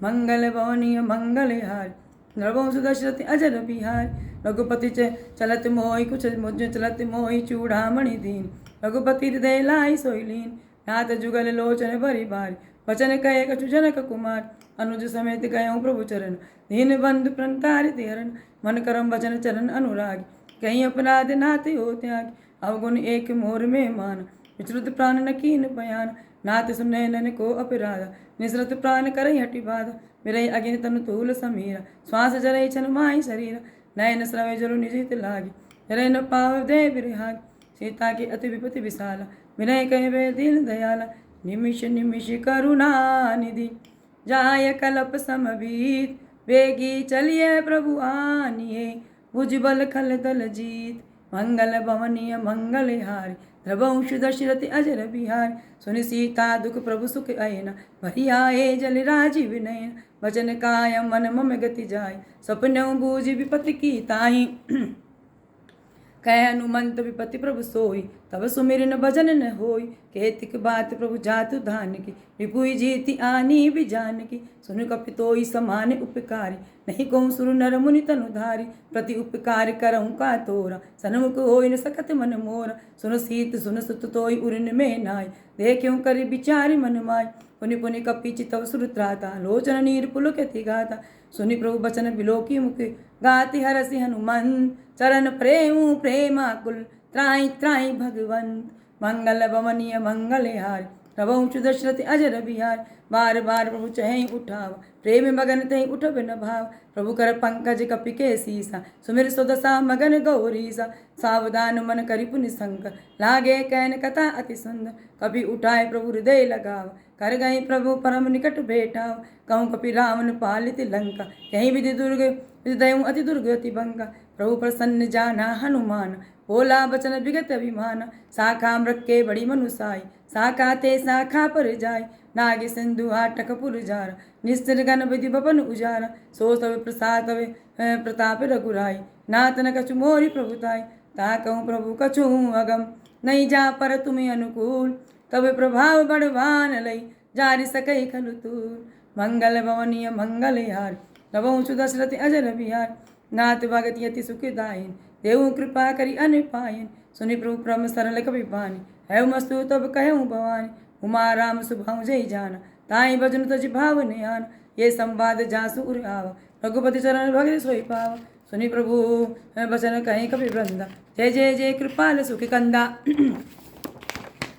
मंगल भवनीय मंगल हार, नरवंश दशरथ अजर बिहार, रघुपति चलत मोहि कुछ मुझ चलत मोहि चूड़ामणि दीन, रघुपति हृदय लाई सोई लीन, नाथ जुगल लोचन भरि भारी, वचन कहे कछु जनक कुमार, अनुज समेत गये प्रभु चरण, दीन बंधु प्रणतारित हरण, मन करम वचन चरण अनुराग, कहीं अपराध नाथ हो त्याग, अवगुण एक मोर में मान, विचरुत प्राण न कीन बयान, नाथ सुनय नन को अपराध, निसरत प्राण करई हटि बाधा, मेरे अगिन तनु तूल समीरा, श्वास जरई छन माही शरीर, नयन स्रवे जरु निजित लागी, जरई न पाव दे बिरहाग, सीता की अति विपति विशाला, विनय कहवे दीन दयाला, निमिष निमिष करुणा निधि, जाय कलप समबीत, वेगी चलिए प्रभु आनिए, भुजबल खल दल जीत, मंगल भवनीय मंगल हारी, रघुवंश दशरथ अजर बिहार, सुनि सीता दुख प्रभु सुख अयन, भरी आए जल राजीव नयन, वचन काय मन मम गति जाय, सपनऊ बूझ विपति की ताही, कह हनुमंत विपति प्रभु सोई, तब सुमिरन भजन न होई, केतिक बात प्रभु जातु धान की, रिपुई जीति आनी भी जान की, सुन कपितोई समान उपकारी, नहीं कहूँ सुर नर मुनि तनुधारी, प्रति उपकार करऊँ का तोरा, सन्मुख होई न सकत मन मोरा, सुन सीत सुन सुत तोई उरिन में नाय, देखियो करि विचारि मन माय, पुनि पुनि कपि चितव सुर त्राता, लोचन नीर पुलकति गाता, सुनि प्रभु बचन बिलोकी मुख, गाति हरसि हनुमंत, चरण प्रेम प्रेमाकुल, त्राहि त्राहि भगवंत, मंगल भवनीय मंगल हार, रघुवंश दशरथ अजर बिहार, बार बार प्रभु चहि उठाव, प्रेम मगन तहि उठब न भाव, प्रभु कर पंकज कपि के सीसा, सुमिर सुदशा मगन गौरीसा, सावधान मन करि पुनि संकर, लागे कैन कथा अति सुंदर, कपि उठाए प्रभु हृदय लगाव, कर गई प्रभु परम निकट भेटाव, कहूँ कपि रावण पालित लंका, कहीं विधि दुर्ग विदयु अति दुर्गति बंका, प्रभु प्रसन्न जाना हनुमान, बोला बचन विगत अभिमान, शाखा मृक्के बड़ी मनुसाई, शाखा ते शाखा पर जाय, नागे सिंधु हाटक पुर जार, निस्तर गण विधि बपन उजारा, सो सब प्रसाद प्रताप रघुराई, नाथ न कछु मोरि प्रभुताई, ता कहूँ प्रभु कछु अगम, नहीं जा पर तुम्हें अनुकूल, तब प्रभाव बढ़वान लई, जारि सकई खलु तूर, मंगल भवनीय मंगल हार, रघुवंश दशरथ अजर बिहार, नाथ भगत यति सुखदायन, देव कृपा करि अन पायन, सुनि प्रभु परम सरल कपि बानी, है मस्तु तब कहूँ भवानी, उमा राम सुभाऊ जय जाना, ताई भजन तज भाव निहान, ये संवाद जासु उर आवा, रघुपति चरण भगत सोई पावा, सुनि प्रभु वचन कहीं कपि वृंदा, जय जय जय कृपाल सुखि कंदा,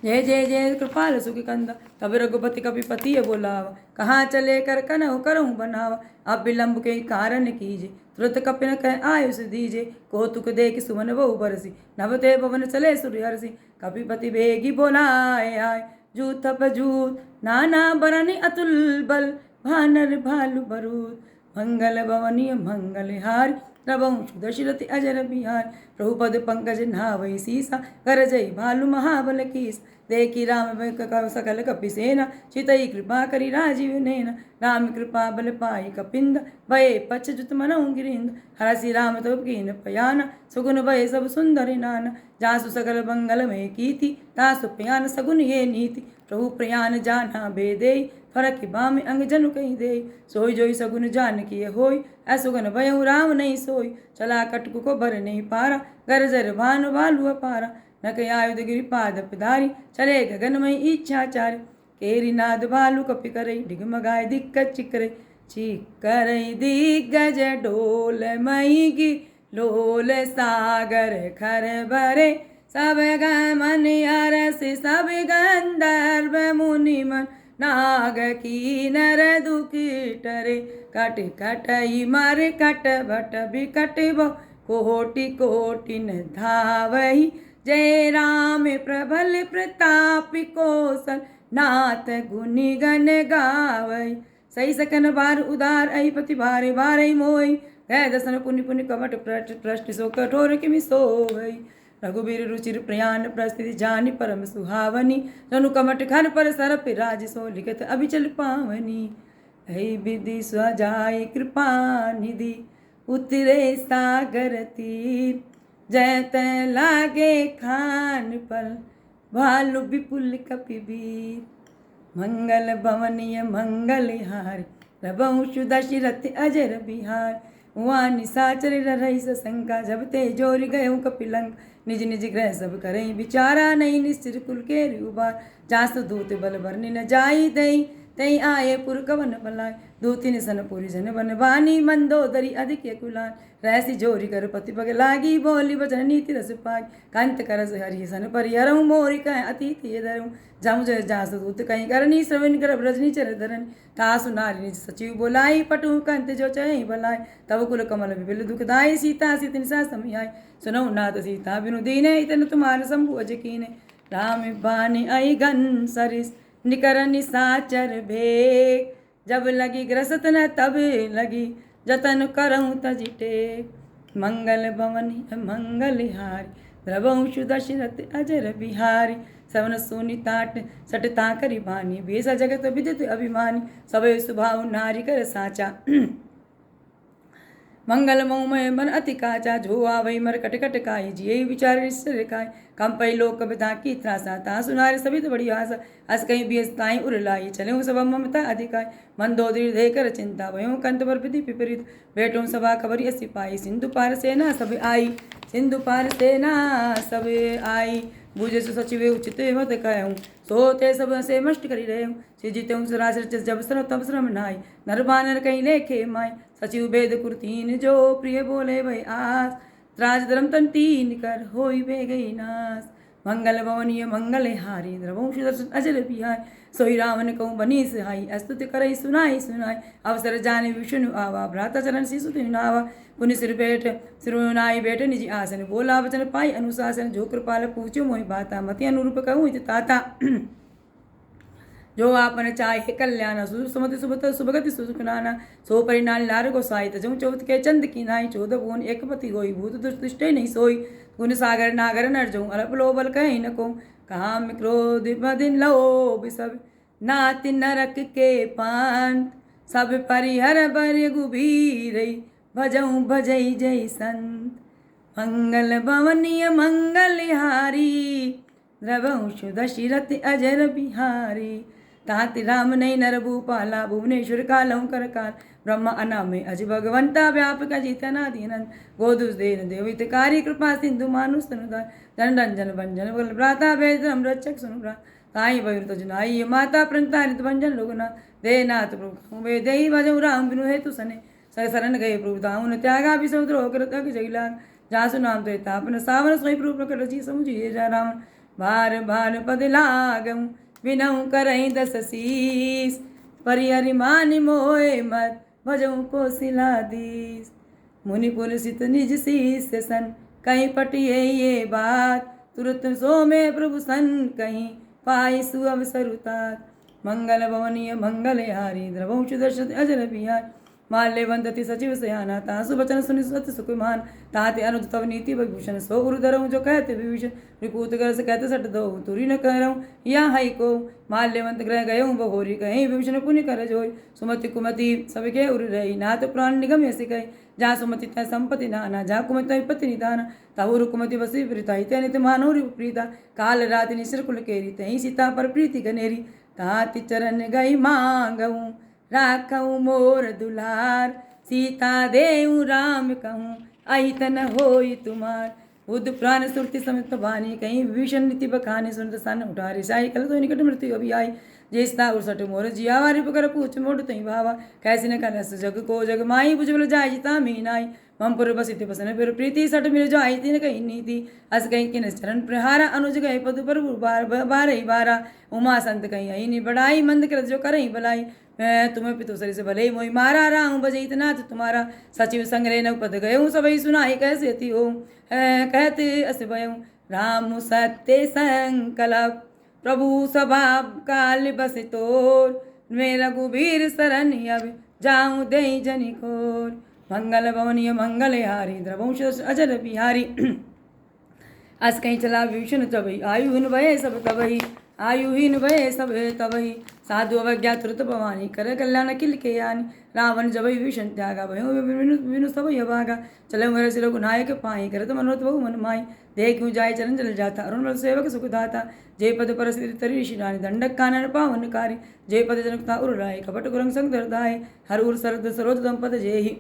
जय जय जय कृपाल सुखि कंदा, तब रघुपति कपिपति बोलावा, कहाँ चले कर कनहु करहूँ बनावा, अब विलंब के कारण कीजिए, तुरंत कपिन कह आयुष दीजे, कौतुक देख सुमन बहु बरसी, नभते भवन चले सूर्यहर्षि, कपिपति बेगी बोलाए आय, जूथ पजूत नाना बरनि अतुल बल, भानर भालु बरूद, मंगल भवनीय मंगल हार, रघुवंश दशरथ अजर बिहार, प्रभु पद पंकज नावै सीसा, कर जय भालु महाबल कीस, देखी राम सकल कपि सेना, चितई कृपा करि राजीव नैना, राम कृपा बल पाई कपिंद, भये पच्युत मनहु गिरिंद, हरसि राम तब कीन पयाना, सुगुन भय सब सुंदर नाना, जासु सकल मंगल में कीति, तासु प्रयान सगुन ये नीति, प्रभु प्रयान जाना बेदे, फरक बाम अंग जनु कहीं दे, सोई जोई सगुन जान किए होई, असुगन भयउ राम नहीं सोई, चला कटकु को भर नहीं पारा, गरजर भानु भालु अपारा, नक आयुध गिरि पाद पधारी, चले गगन में इच्छा चारि, केरी नाद भालू कपि करई डिगमगाय दिक्कत चिकरे चिकरई दिग्गज डोल मई की लोल सागर खर भरे सब गमन अरस सब गंधर्व मुनिमन नाग की नर दुखी टरे कट कटई मर कट भट बिकट बो कोटि कोटिन धावही जय राम प्रबल प्रताप कौशल नाथ गुनि गण गावई सही सकन बार उदार अहि पति भारे भारे मोई गय दसन पुण्य पुण्य कवट प्रश्न सो कठोर किमि सोवई रघुबीर रुचिर प्रयाण प्रस्थिति जानि परम सुहावनी जनु कमट खन पर सरप राज सो लिखत अभिचल पावनी है विधि स्वजाय कृपा निधि उतरे सागर तीर जयत लागे खान पल भालु विपुल कपिबीर मंगल भवनीय मंगल हार रघुवंश दशरथ अजर बिहार वहाँ निशाचर रही सशंका जब ते जोर गये कपिलंक निज निज ग्रह सब करें विचारा नहीं निश्चिर कुल के उबार जास दूत बल भरने न जाई दई तई आए पुर कवन बलाय दूतिन सन पुरी जन बन बानी मंदोदरी अधिक कुलान रहसी जोरी कर पति पग लागी बोली वचन नीति रस पाग कंत करस हरि सन परिहरऊ मोरी कह अतिथि धरऊ जाऊँ जय जास दूत कहीं करनी श्रवण कर ब्रजनी चर धरन तासु नारी निज सचिव बोलाई पटु कंत जो चय बलाय तब कुल कमल विपिल दुखदाई सीता सितिन सा समय सुनऊ नाथ सीता बिनु दीने इतन तुम्हारे शंभु अज कीने राम बानी आई घन सरिस निकर निसाचर भेग जब लगी ग्रसत न तब लगी जतन करऊँ तजिटे मंगल भवनी मंगल हारी रघुवंश दशरथ अजर बिहारी सवन सोनी ताट सट ताकरी बानी बेस जगत विदित अभिमानी सबे सुभाव नारी कर साचा मंगल मऊमय मन अति काचा जो आवई मर कट कट काई जिये विचार निश्चर काय कंपई लोक बिता की त्रासा ता सुनारे सभी तो बड़ी आशा अस कहीं भी ताई उरलाई चले सब ममता अधिकाय मंदोदरी दे कर चिंता वयों कंत पर विधि विपरीत बेटों सभा खबरी असी पाई सिंधु पार सेना सब आई सिंधु पार सेना सब आई बुझे सचिव उचित मत कहूँ सोते सब से मष्ट करी रहे सिजिते सरासर जब श्रम तब श्रम नाई नर बानर कहीं लेखे माई सचिव भेद कुर्तीन जो प्रिय बोले भई आस त्राज धर्म तन तीन कर होई बे गई नास मंगल भवनीय मंगल हारी द्रवंश दर्शन अजर बिहार सोई रावण कहूँ बनी सहाई अस्तुति करई सुनाई सुनाई अवसर जाने विष्णु आवा भ्राता चरण शिशु नावा पुण्य सिर बैठ सिरुनाई बैठ निजी आसन बोला वचन पाई अनुशासन जो कृपाल पूछो मोहि बाता मति अनुरूप कहूँ इत ताता जो आपन चाहे कल्याण सुमति सुबत सुभगति सुखनाना सो परिणाम लार को साहित जऊँ चौथ के चंद की नाई 14 भुवन एक पति गोई भूत दुष्टे नहीं सोई गुण सागर नागर नर जऊँ अलप लोबल कहीं न को काम क्रोध बदिन लोभ सब नाति नरक के पांत सब परिहर बर गुभीर भजऊँ भजई जय संत मंगल भवनीय मंगल हारी रघुवंश दशरथ अजर बिहारी ताति राम नहीं नर भूपाला भुवनेश्वर कालहूँ कर काल ब्रह्मा अनामे अज भगवंता व्यापक अजित अनादिनंद गोदुष देन देवितकारी कृपा सिंधु मानुष तनुदार जन रंजन भंजन बल भ्राता वेदम रक्षक सुनु ताई भैर तजुनाई माता प्रणतारित भंजन लोकनाथ दे नाथ प्रभु वे देई भजऊ राम बिनु हेतु सने शरण गए प्रभु ताउन त्यागा विसौ द्रोह करत जैला जासु नाम ते तापन सावन सोई प्रभु प्रकट जी समुझिए जा राम बार बार पद लागऊँ विनऊ करई दस शीस परिहरि मानि मोहे मत भजऊँ कोशिलाधीश मुनि पुलसित निज शीस सन कहीं पटिए ये बात तुरंत सो में प्रभु सन कहीं पाई सुअवसर उतात मंगल भवनीय मंगल हारी द्रवंश दर्शत अजर बिहार माल्य वंदति सचिव सयाना तासु बचन सुनि सत सुकुमान ताते अनुज तव नीति विभूषण सो उर्धरऊँ जो कहते विभूषण रिपूत कर कहते सट दो तुरी न करऊँ या हई को माल्यवंत ग्रह गयऊँ बहोरी कहीं विभूषण पुण्य कर जोई सुमति कुमति सबके उर रही नाथ प्राण निगम ऐसे कही जहाँ सुमति तय संपत्ति नाना जहाँ कुमति विपत्ति निधाना तहुर कुमति बसी प्रीता हित नित मानोरी प्रीता काल रात निश्र कुल केरी तही सीता पर प्रीति गनेरी ताति चरण गई मांगऊँ राखऊँ मोर दुलार सीता देऊँ राम कहूँ अहितन होई तुम्हार बुद्ध पुराण सुरति समित बानी कहीं विभीषण नीति बखानी सुनत सन उठारी साई कल तो निकट मृत्यु अभी आई जेस्ता उर्सठ मोर जियावारी पकर पूछ मोड़ तई भावा कैसी न कलस जग को जग माई बुझबल जाय जिता मीनाई मम पुर बसिति बसन फिर प्रीति सट मिल जाई तीन कहीं नीति अस कहीं किन चरण प्रहारा अनुज गए पदु पर बारही बारा उमा संत कहीं आई नि बड़ाई मंद कर जो करही भलाई मैं तुम्हें पितु सरी से भले मोई मारा राहूँ बजे इतना तुम्हारा सचिव संग्रह न पद गये सबई सुनाई कैसे थी हो कहते अस भयऊँ राम सत्य संकल्प प्रभु स्वभाव काल बस तोर मैं रघुबीर शरण अब जाऊँ दे जनि खोर मंगल भवनीय मंगल हारी द्रवंश अजर बिहारी अस कहीं चला विभीषण तबही आयुहीन भय सब तबही आयुहीन भय सब तबही साधु अवज्ञा तुरत भवानी कर कल्याण किल के यानी रावण जब विभीषण त्यागा भयो विनु सब भागा चले मेरे सिर गुनायक पाई करत मनोरथ बहु मन माई देखूँ जाय चरण जल जाता अरुण बल सेवक सुख दाता जय पद पर सिर तरी ऋषिरानी दंडक कानन पावनकारी जय पद जनकता उर राय कपट कुरंग संग दरदाय हर उर सरद सरोज दंपत जय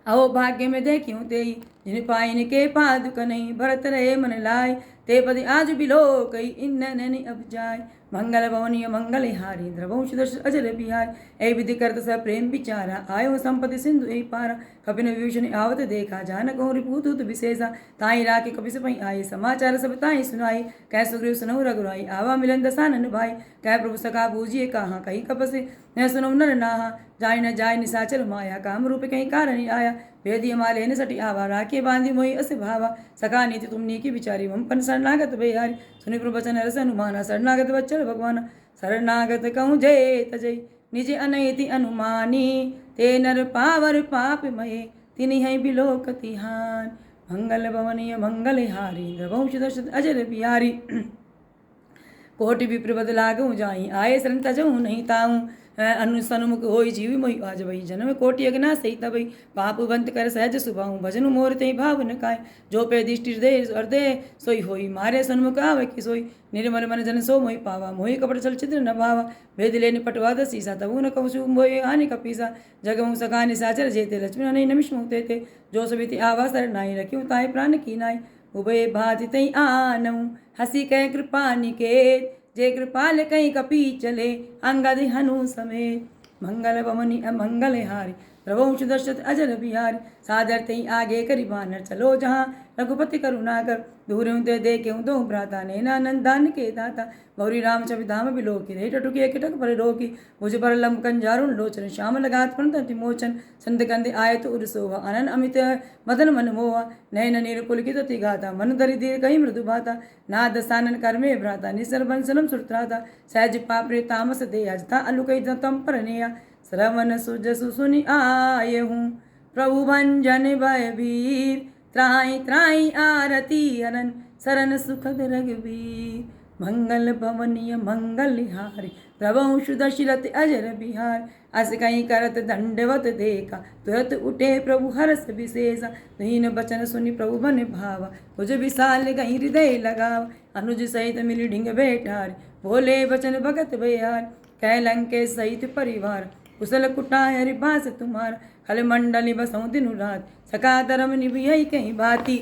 अहो भाग्य में देखियो ते जिन पाइन के पादुक नहीं भरत रहे मन लाय ते पद आज बिलो कई इन नैनी अब जाय मंगल भवनीय मंगल हारी द्रवंश दर्श अजर बिहार ए विधि करत स प्रेम विचारा आयो संपत्ति सिंधु ए पारा कपिन विभीषण आवत देखा जानक हो रिपुतुत विशेषा ताई राके कपि सपई आए समाचार सब ताई सुनाई कह सुग्रीव सुनहु रघुराई आवा मिलन दसानन भाई कह प्रभु सखा बूझिए कहाँ कही कपसे न सुनौ नर नाहा जाय निसाचर माया काम रूप कहीं कारण आया वेदी हमारे न सटी आवा राखे बांधी मोहि अस भावा सखा नीति तुम नीकी विचारी मम पन शरणागत बिहारी सुनि प्रभु वचन रस अनुमाना शरणागत बच्चर भगवान शरणागत कहूँ जय तजय निज अनैति अनुमानी ते नर पावर पाप मये तिनि है बिलोकति हान मंगल भवनीय मंगल हारी द्रवंश दर्शत अजर बिहारी कोटि विप्र बद लागू जाई आए शरण तजहूँ नहीं ताऊँ अनुसन्मुख होई जीवी मोहि आज वही जन्म कोटि अगना सही तबई पाप बंत कर सहज सुभाऊँ भजनु मोर ते भाव न काय जो पे दृष्टि हृदय सोई होई मारे सन्मुख आवे कि सोई निर्मल मन जन सो मोहि पावा मोहि कपट चल चित्र न भावा वेद ले निपटवा द सीसा तबु न कहु मोहि हानि कपीसा जगमु सका निसाचर जेते लक्ष्मण नहीं नमिष्मु ते जो सबिति आवा सर नाई रखियो ताई प्राण की नाई उभय भाति तई आनऊ हसी कह कृपा निकेत जे कृपाल कहीं कपी चले अंगद हनु समेत मंगल भवनी अमंगल हारी प्रभुंश दर्शत अजर बिहारी सादर तई आगे करी बानर चलो जहाँ रघुपति करुणा कर दूर ते देखे दो भ्राता नैना नंदान के दाता गौरी राम छवि धाम बिलोकी रे टटुकी एकटक पर रोकी भुज पर लम कंजारुण लोचन श्याम लगात पंत मोचन संत कंदे आय तो उर्सोहा अनन अमित मदन मन मोहा नयन नीर पुलकित ति गाता मन दरि दीर कही मृदु भाता नाद सानन कर्मे भ्राता निसर बंसनम सुरत्राता सहज पापरे तामस दे अजता अलुकई तम परनेया श्रवण सुजसु सुनि आये हूँ प्रभु भंजन भय वीर त्राई त्राई आरती हरन शरण सुखद रघुवीर मंगल भवनीय मंगल हारी प्रभु दशरथ अजर बिहार अस कहीं करत दंडवत देखा तुरत उठे प्रभु हरस विशेषा दीन बचन सुनि प्रभु बन भावा कुछ विशाल गई हृदय लगाव अनुज सहित मिली ढिंग बैठार बोले बचन भगत बिहार कैलंके सहित परिवार कुशल कुटाय हरिभास तुम्हार खल मंडली बसऊँ दिन रात सका धर्म निभियई कहीं बाती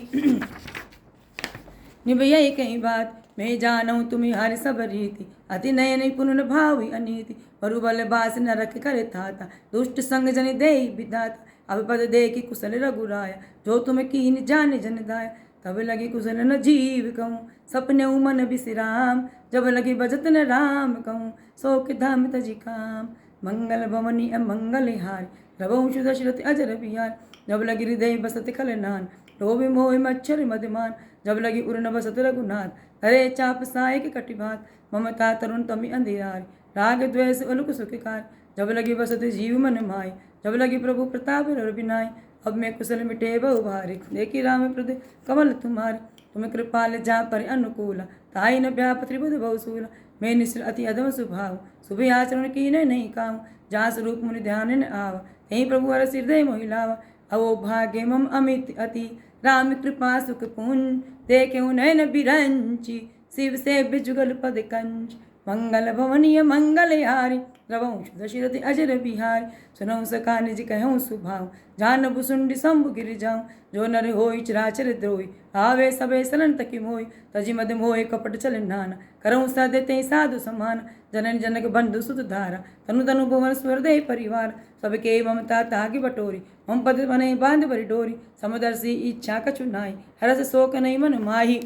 निभियई कहीं बात मैं जानऊँ तुम्हें हर सब रीति अति नयन पुनः भावी अनीति बरुबल बास न रख कर थाता दुष्ट संग जन दे विधाता अब पद दे की कुशल रघुराया जो तुम्हें कीन जाने जन दाया तब लगी कुशल न जीव कहूँ सपने मन विश्राम जब लगी बजत न राम कहूँ शोक धाम तजी काम मंगल भवनी अमंगल हार रवंश दशरथ अजर बिहार जब लगी हृदय बसत खलनान रोभी मोह मच्छर मधमान जब लगी उर्न बसत रघुनाथ हरे चाप सायक कटिभात ममता तरुण तमी अंधिरार राग द्वेष अलुक सुखकार जब लगी बसत जीव मन माय जब लगी प्रभु प्रताप रविनाय अब मैं कुशल मिटे बहु भारी देखी राम प्रद कमल तुम्हारे तुम्हें कृपाल जा पर अनुकूला ताई न व्याप त्रिबुध बहुसूला मैं निश्चल अति अधम स्वभाव शुभ आचरण की नहीं काम जहाँ स्वरूप मुनि ध्यान न आवा यहीं प्रभु हर हृदय मोहिलावा अवो भाग्य मम अमित अति राम कृपा सुख पुंज देखे नयन बिरंची शिव से बिजुगल पद कंज मंगल भवनीय मंगलहारी द्रवंश दशरथ अजर बिहारी सुनऊ सका निज कहूँ सुभाव जान भुसुंडी शंभु गिर जाऊँ जो नर होई चराचर द्रोही आवे सबे सलन तकी मोई तजी मद मोहि कपट चल नाना करऊँ सा देते साधु समान जनन जनक बंधु सुत धारा तनु तनु भुवन स्वर दे परिवार सबके ममता तागी बटोरी मम पद बने बांध बरी डोरी समदर्शी इच्छा कछु नाई हरस शोक नहीं मन माही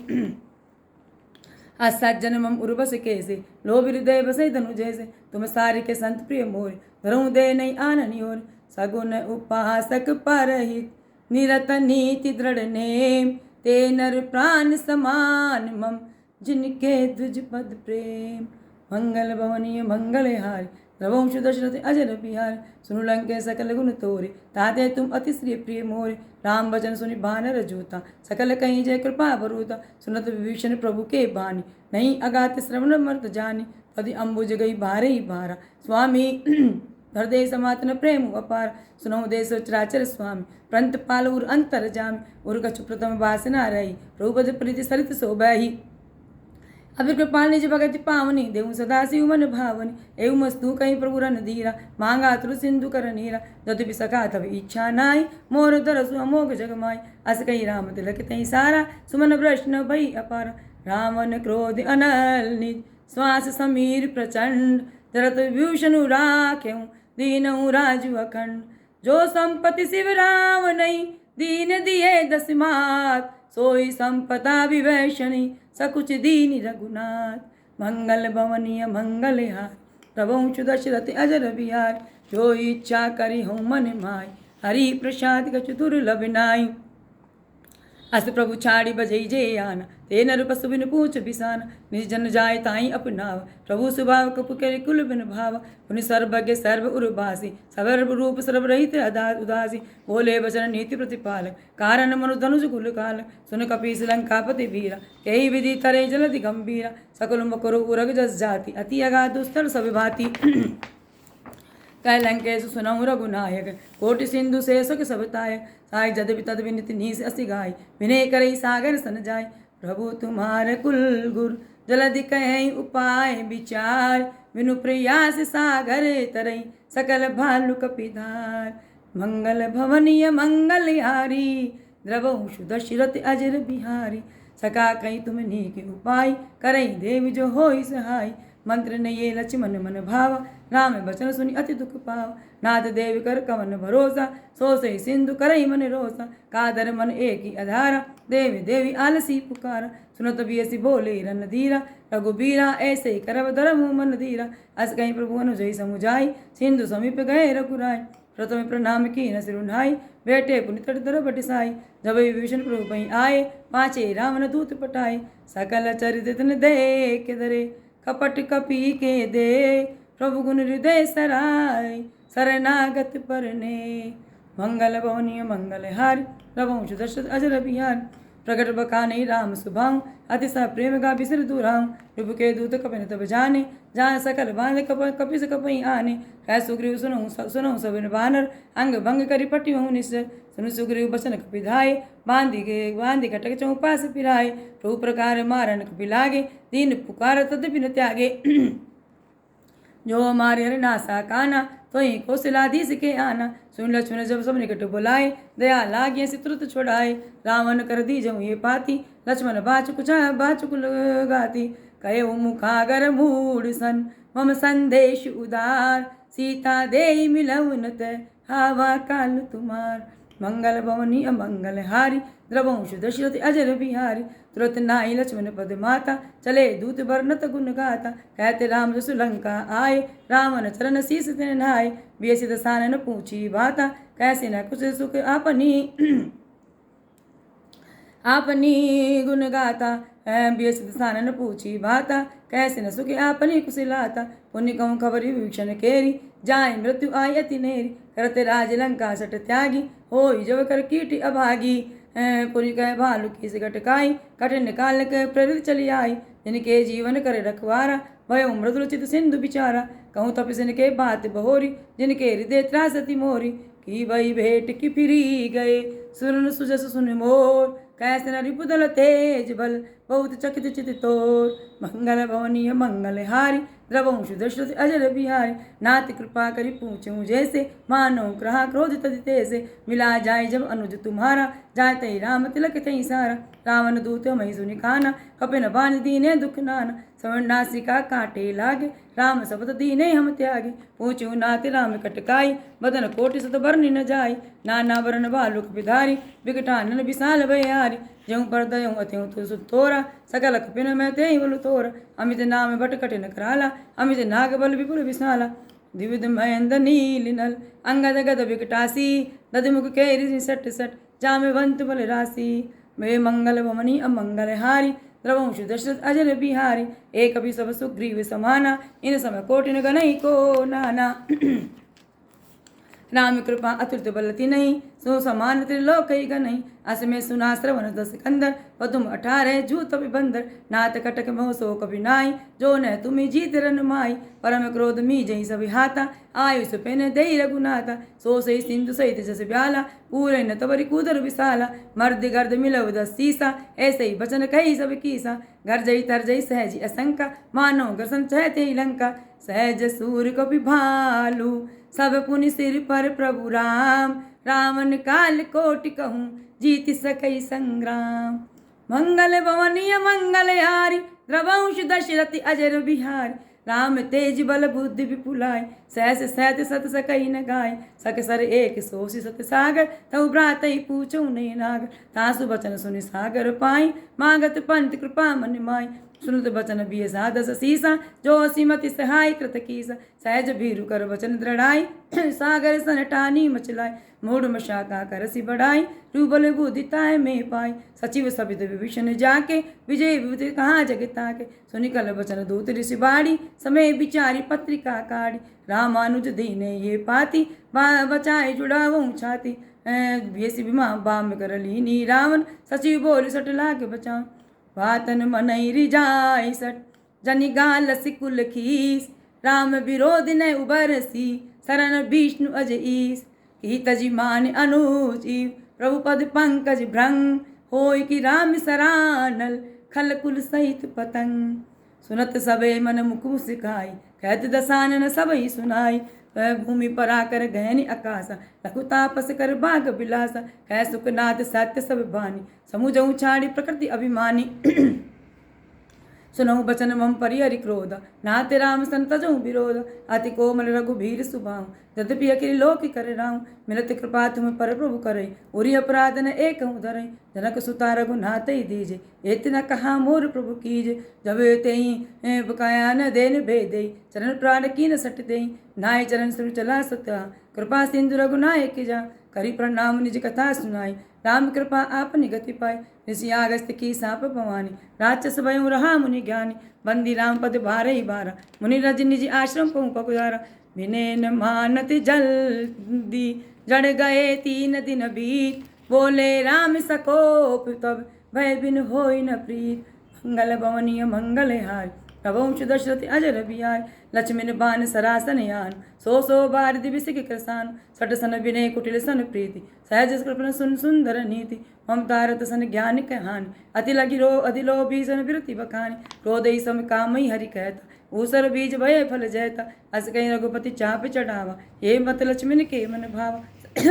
असज्जन मम उर्वश कैसे लोभ हृदय बसे धनु जैसे तुम सारी के संत प्रिय मोर धरऊँ दे नहीं आननी ओर सगुन उपासक परहित निरत नीति दृढ़ नेम ते नर प्राण समान मम जिनके द्विज पद प्रेम मंगल भवनीय मंगलहारी रवंश दशरथ अजर बिहार सुनु लंके सकल गुण तोरे ताते तुम अति श्री प्रिय मोरे राम वचन सुनि बानर जोता सकल कहीं जय कृपा बरूता सुनत विभीषण प्रभु के बानी नहीं अगात श्रवण मर्त जानी तदि अम्बुज गई बारे ही बारा स्वामी हृदय समातन प्रेम अपार सुनऊ देश चराचर स्वामी प्रंत पाल उर अंतर जामी उर कछु प्रथम वासना रही प्रभुपद प्रीति सरित शोभहि अभी कृपाल निज भगति पावनी देव सदा शिव मन भावनी एवं मस्तु कहीं प्रभु रन धीरा मांगा तुर सिंधु कर नीरा जदि सका तब इच्छा नाई मोर दरसु अमोघ जगमाई अस कही राम तिलक तही सारा सुमन वृष्ण भई अपार रावण क्रोध अनल निज श्वास समीर प्रचंड जरत विभूषण राख्यऊ दीनऊ राजु अखंड जो संपत्ति शिव राम नहीं दीन दिए दस मात सोई संपदा विवैषणी सकुच दीन रघुनाथ मंगल भवनीय मंगलहार प्रभु दशरथ अजर बिहार जो इच्छा करी हूँ मन माय हरि प्रसाद कछु दुर्लभ नाई अस प्रभु छाड़ी बजई जे आना ते नर पशु बिन पूछ बिसाना निज जन जाय ताई अपनाव प्रभु स्वभाव कपु करे कुल बिन भाव पुनि सर्वज्ञ सर्व उर्वासी सर्व रूप सर्व रहित उदासी बोले वचन नीति प्रतिपालक कारण मनु धनुष कुल काल सुन कपीस लंकापति वीरा कई विधि तरे जलधि गंभीरा सकल मकरु उरग जस जाति अति अगा दुस्तर सब भांति कह लंकेश सुनऊ रघुनायक कोटि सिंधु से सुख सबताय साय जदि तद विनित नीस असी गाय विनय करई सागर सन जाय प्रभु तुम्हार कुल गुर जलधि कहीं उपाय विचार विनु प्रयास सागर तरई सकल भालु कपिधार मंगल भवनीय मंगलहारी द्रवंशु दशरथ अजर बिहारी सका कहीं तुम नीक उपाय करई देव जो होई सहाय मंत्र ने ये लक्ष्मण मन भाव राम बचन सुनि अति दुख पाव नाथ देव कर कवन भरोसा सो से सिंधु करई मन रोसा कादर मन एक ही आधारा देवी देवी आलसी पुकारा सुनत बियसी बोले रन धीरा रघुबीरा ऐसे करब धर्म मन धीरा अस कहीं प्रभु अनुजय समुझाई सिंधु समीप गए रघुराय प्रथम प्रणाम की न सिरुनाई बेटे पुनि तट दर बटिसाई जब विभीषण प्रभु पई आए पाँचे रावण दूत पटाए सकल चरित तन देख दरे कपट कपी के दे प्रभु गुण हृदय सराय शरणागत परने मंगल भवनीय मंगलहारी रघुवंश दशरथ अजर बिहार प्रकट बकाने राम सुभाऊ अतिशय प्रेम गा बिसर दूराऊ प्रभु के दूत कपिन तब जाने जहाँ सकल बांध कपिस कपई आने कह सुग्रीव सुनऊ सबिन बानर अंग भंग करी पटी हूँ निश्चर सुन सुग्रीव बचन कपि धाये बांधी कटक चौपास पिराए प्रभु प्रकार मारन कपि लागे दीन पुकार तद बिन त्यागे जो हमारे हर नासा काना तो ही कौशलाधीश के आना सुन लक्ष्मण जब सब निकट बुलाए दया लागे सितुरत छोड़ाए रावण कर दी जब ये पाती लक्ष्मण बाचुक गाती कहे मुखागर मूड सन मम संदेश उदार सीता दे मिलउनत हावा काल तुम्हार मंगल भवनी अमंगलहारी द्रवंश दशरथ अजर बिहारी तुरत नाई लक्ष्मण पद माता चले दूत वर्णत गुण गाता कहते राम जसु लंका आए रावण चरण शीस तिन नहाए बेसी दसानन पूछी बाता कैसे न कुछ सुख आपनी गुण गाता बेसी दसानन पूछी बाता कैसे न सुख आपनी कुशलाता पुण्य कहूँ खबर विभीषण केरी जाय मृत्यु आई अति नेरी करते राज लंका सट त्यागी हो जब कर कीट अभागी पुरी कह भालू की से गटकाई कठिन काल के प्रेरित चली आई जिनके जीवन करे रखवारा भयो मृदुचित सिंधु बिचारा कहूँ तपसिन के बात बहोरी जिनके हृदय त्रासती मोरी की वही भेंट की फिरी गए सुरन सुजस सुन मोर कैसे न रिपुदल तेज बल बहुत चकित चित तोर। मंगल भवनीय मंगल हारी द्रवंशु दशरथ अजर बिहारी। नाथ कृपा करी पूछूं जैसे मानो ग्रह क्रोध तदिते से। मिला जाय जब अनुज तुम्हारा जाते राम तिलक तई सारा। रावण दूत मही सुनि काना कपिन बान दीने दुख नाना। सवर्ण नासिका काटे लागे राम शब्द दीने हम त्यागे। पूछू नाथ राम कटकाई बदन कोटि सत बरनि न जाई। नाना वरण बालुक बिधारी विकटानन विशाल भयारी। ज्यों पर दयों अत्यों तु सुतोरा सकल कपिन मैं ते बलु तोरा। अमित नाम बट कठिन कराला अमित नाग बल विपुल विशाला। द्विविध महेंद्र नील नल अंगद गद विकटासी। दधिमुख केरि सट सट जामेवंत बल राशि। वे मंगल भवनी अमंगल हारी द्रवंशु दशरथ अजर बिहारी। एक भी सब सुग्रीव समाना इन समय कोटिन गणई को नाना। राम कृपा अतुलित बलति नहीं सो समान त्रिलोक गणई। अस में सुना श्रवण दस कंदर पदुम 18 जूत बंदर। नाथ कटक मोह सो कभी नाई जो न तुमी जीत रन माई। परम क्रोध मी जई सब हाथा आयुष पेन दई रघुनाथा। सो सही सिंधु सहित जस ब्याला पूरे न तवरी कूदर विशाला। मर्द गर्द मिलव दस सीसा ऐसे ही बचन कही सब कीसा। घर जई तर जई सहजी असंका मानो ग्रसन चहते ही लंका। सहज सूर कपि भालू सब पुनि सिर पर प्रभु राम। रावण काल कोटि कहूँ जीत सकई संग्राम। मंगल भवनीय मंगल हारी द्रवंश दशरथ अजर बिहारी। राम तेज बल बुद्धि विपुलाय सहस सहत सत सकई न गाय। सक सर एक सोसी सत सागर तऊ भ्रात पूछो नहीं नागर। तासु बचन सुनि सागर पाई मागत पंत कृपा मन माई। सुनत बचन बिय साधस सीसा जो असीमति सहाय कृत कीसा। सहज भीरु कर वचन दृढ़ाई सागर सन टानी मचलाय। मूढ़ मशाका करसी बढ़ाई रूबल बुदिताय में पाई। सचिव सबित विभीषण जाके विजय विभूति कहाँ जगता के। सुनिकल वचन दूत ऋषि बाड़ी समय विचारी पत्रिका काढ़ी। रामानुज दीने ये पाती बचाए जुड़ावूं छाती। भेसी बिमा बाम कर लीनी रावण सचिव बोल सट लाके बचाऊं। वातन मनई रिजाई सट जनि गाल सिकुल खीस। राम विरोध न उबरसी शरण विष्णु अज ईस। की तजि मान अनुजीव प्रभु पद पंकज भ्रंग। होय कि राम सरानल खल कुल सहित पतंग। सुनत सबे मन मुख सिखाई कहत दसानन सबई सुनाई। वह भूमि पर आकर गहनी आकाशा लघु तापस कर बाग बिलासा। है सुखनाथ सत्य सब बानी समुझऊ छाड़ी प्रकृति अभिमानी। सुनऊ बचन मम परिहरि क्रोध नाते राम संतजऊ विरोध। अति कोमल रघुबीर सुभाऊ यद्यपि अखिल लोक कर राऊं। मिलत कृपा तुम पर प्रभु करे उरी अपराध न एक धरे। जनक सुता रघुनाथ ही दीजे इतना कहा मोर प्रभु कीजे। जब तेई बकाया न देन भेदे चरण प्राण की न सट दे। नाय चरण सुर चला सत्या कृपा सिंधु रघुनायक जा। करी प्रणाम निज कथा सुनाई राम कृपा आपनि गति पाई। ऋषि आगस्त की साप भवानी राक्षस भयउ रहा मुनि ज्ञानी। बंदी राम पद बारहि बारा मुनि रज निज आश्रम पहुँ पगुजारा। विनय न मानत जल्दी जड़ गए 3 दिन बीत। बोले राम सकोप तब भय बिन होई न प्रीत। मंगल भवनीय मंगल हारी प्रभुंश दशरथ अजर बिहारी। लक्ष्मण बान सरासन यान सो बार दिव्य सिख कृसान। सट सन विनय कुटिल सन प्रीति सहज कृपण सुन सुंदर नीति। ममता रत सन ज्ञान कहानी अति लगी रो अधिलोभी सन विरति बखानी। क्रोधई सम कामई हरि कहता ऊसर बीज भय फल जयता। अस कहीं रघुपति चाप चढ़ावा ये मत लक्ष्मण के मन भावा।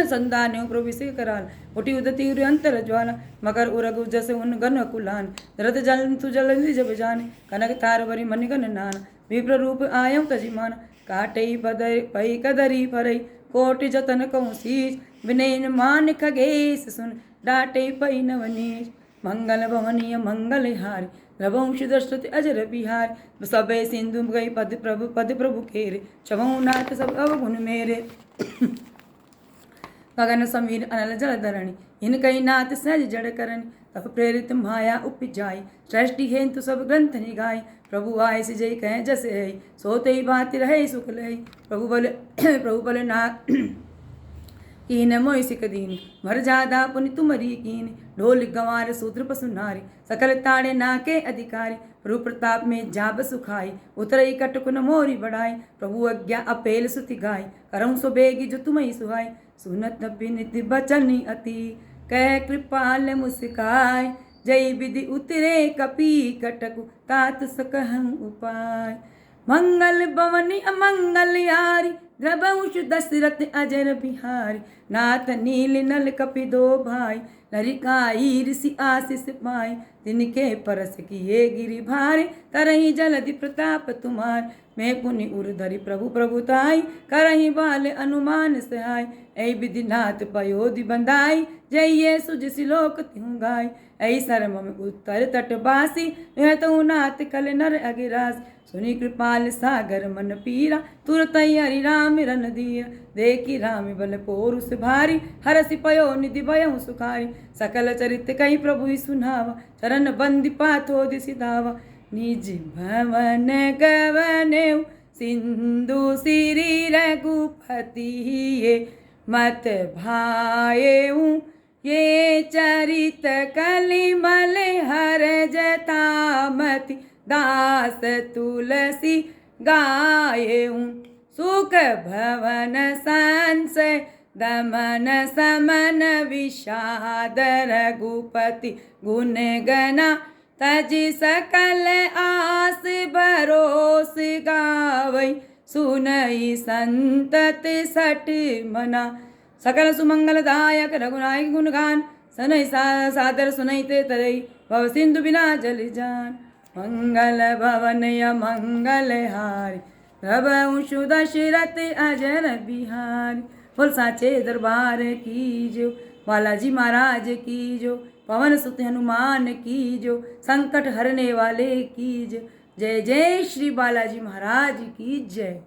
संदान्यो प्रभु सिख कराल उठी उदती उर अंतर ज्वाला। मकर उरग जस उन गन कुलान रत जल तु जल जब जाने। कनक तार वरी मन गन नाना विप्र रूप आयं तजिमान। काटई बदर पई कदरी परई कोटि जतन कहूँ शीज। विनय मान खगेश सुन डाटे पई नवनीश। मंगल भवनीय मंगल हारी रघुवंश दशरथ अजर बिहारी। सबे सिंधु गई पद प्रभु खेरे छवऊ नाथ सब अवगुण मेरे। गगन समीर अनल जल धरणी इन कई नाथ सहज जड़ करणी। तब प्रेरित माया उपजाई सृष्टि हेतु सब ग्रंथ निगाई। प्रभु आय से जय कह जस है सोते ही बात रहे सुख लय। प्रभु बल ना कीन मोहि सिक दीन मर जादा पुनि तुमरी कीन। ढोल गंवार सूत्र पशु नारी सकल ताड़े नाके अधिकारी। प्रभु प्रताप में जाब सुखाई उतरई कटकुन मोरी बढ़ाई। प्रभु अज्ञा अपेल सुति गाय करऊँ सो बेगी जो तुम्हें सुहाई। सुनत बिनित बचन अति कह कृपाल मुस्काय। जय विधि उतरे कपि कटकु तात सकहं उपाय। मंगल भवनि अमंगल यारी द्रवंश दशरथ अजर बिहारी। नाथ नील नल कपि दो भाई लरिकाई ऋषि आशीष पाई। तिनके परस किए गिरि भारे तरही जलधि प्रताप तुम्हार। मैं पुनि उर्धरि प्रभु प्रभुताई करही बाल अनुमान सहाय। ऐ विधिनाथ पयोधि बंधाई जय ये सुज सिलोक त्यों गाय। ऐ सरम उत्तर तटवासी यह तो नाथ कल नर अगिरास। सुनि कृपाल सागर मन पीरा तुरत हरि राम रन दिया। देखी राम बल पोरुष भारी हरसि पयो निधि भयउ सुखारी। सकल चरित कही प्रभु सुनावा चरण बंदी पाथो दिसि धावा। निज भवन गवनेउ सिंधु सिरि रघुपति ये मत भाएउ। ये चरित कलिमल हर जतामति दास तुलसी गाएउ। सुख भवन संशय दमन समन विषाद रघुपति गुण गना। तजि सकल आस भरोस गावै सुनई संतत सठ मना। सकल सुमंगलदायक रघुनायक गुणगान सनई सादर सुनई ते तरई भव सिंधु बिना जल जान। मंगल भवन मंगल हारी प्रभु दशरथ अजर बिहारी। बोल साचे दरबार की जो बालाजी महाराज की जो पवन सुत हनुमान की जो संकट हरने वाले की जो। जय जय श्री बालाजी महाराज की जय।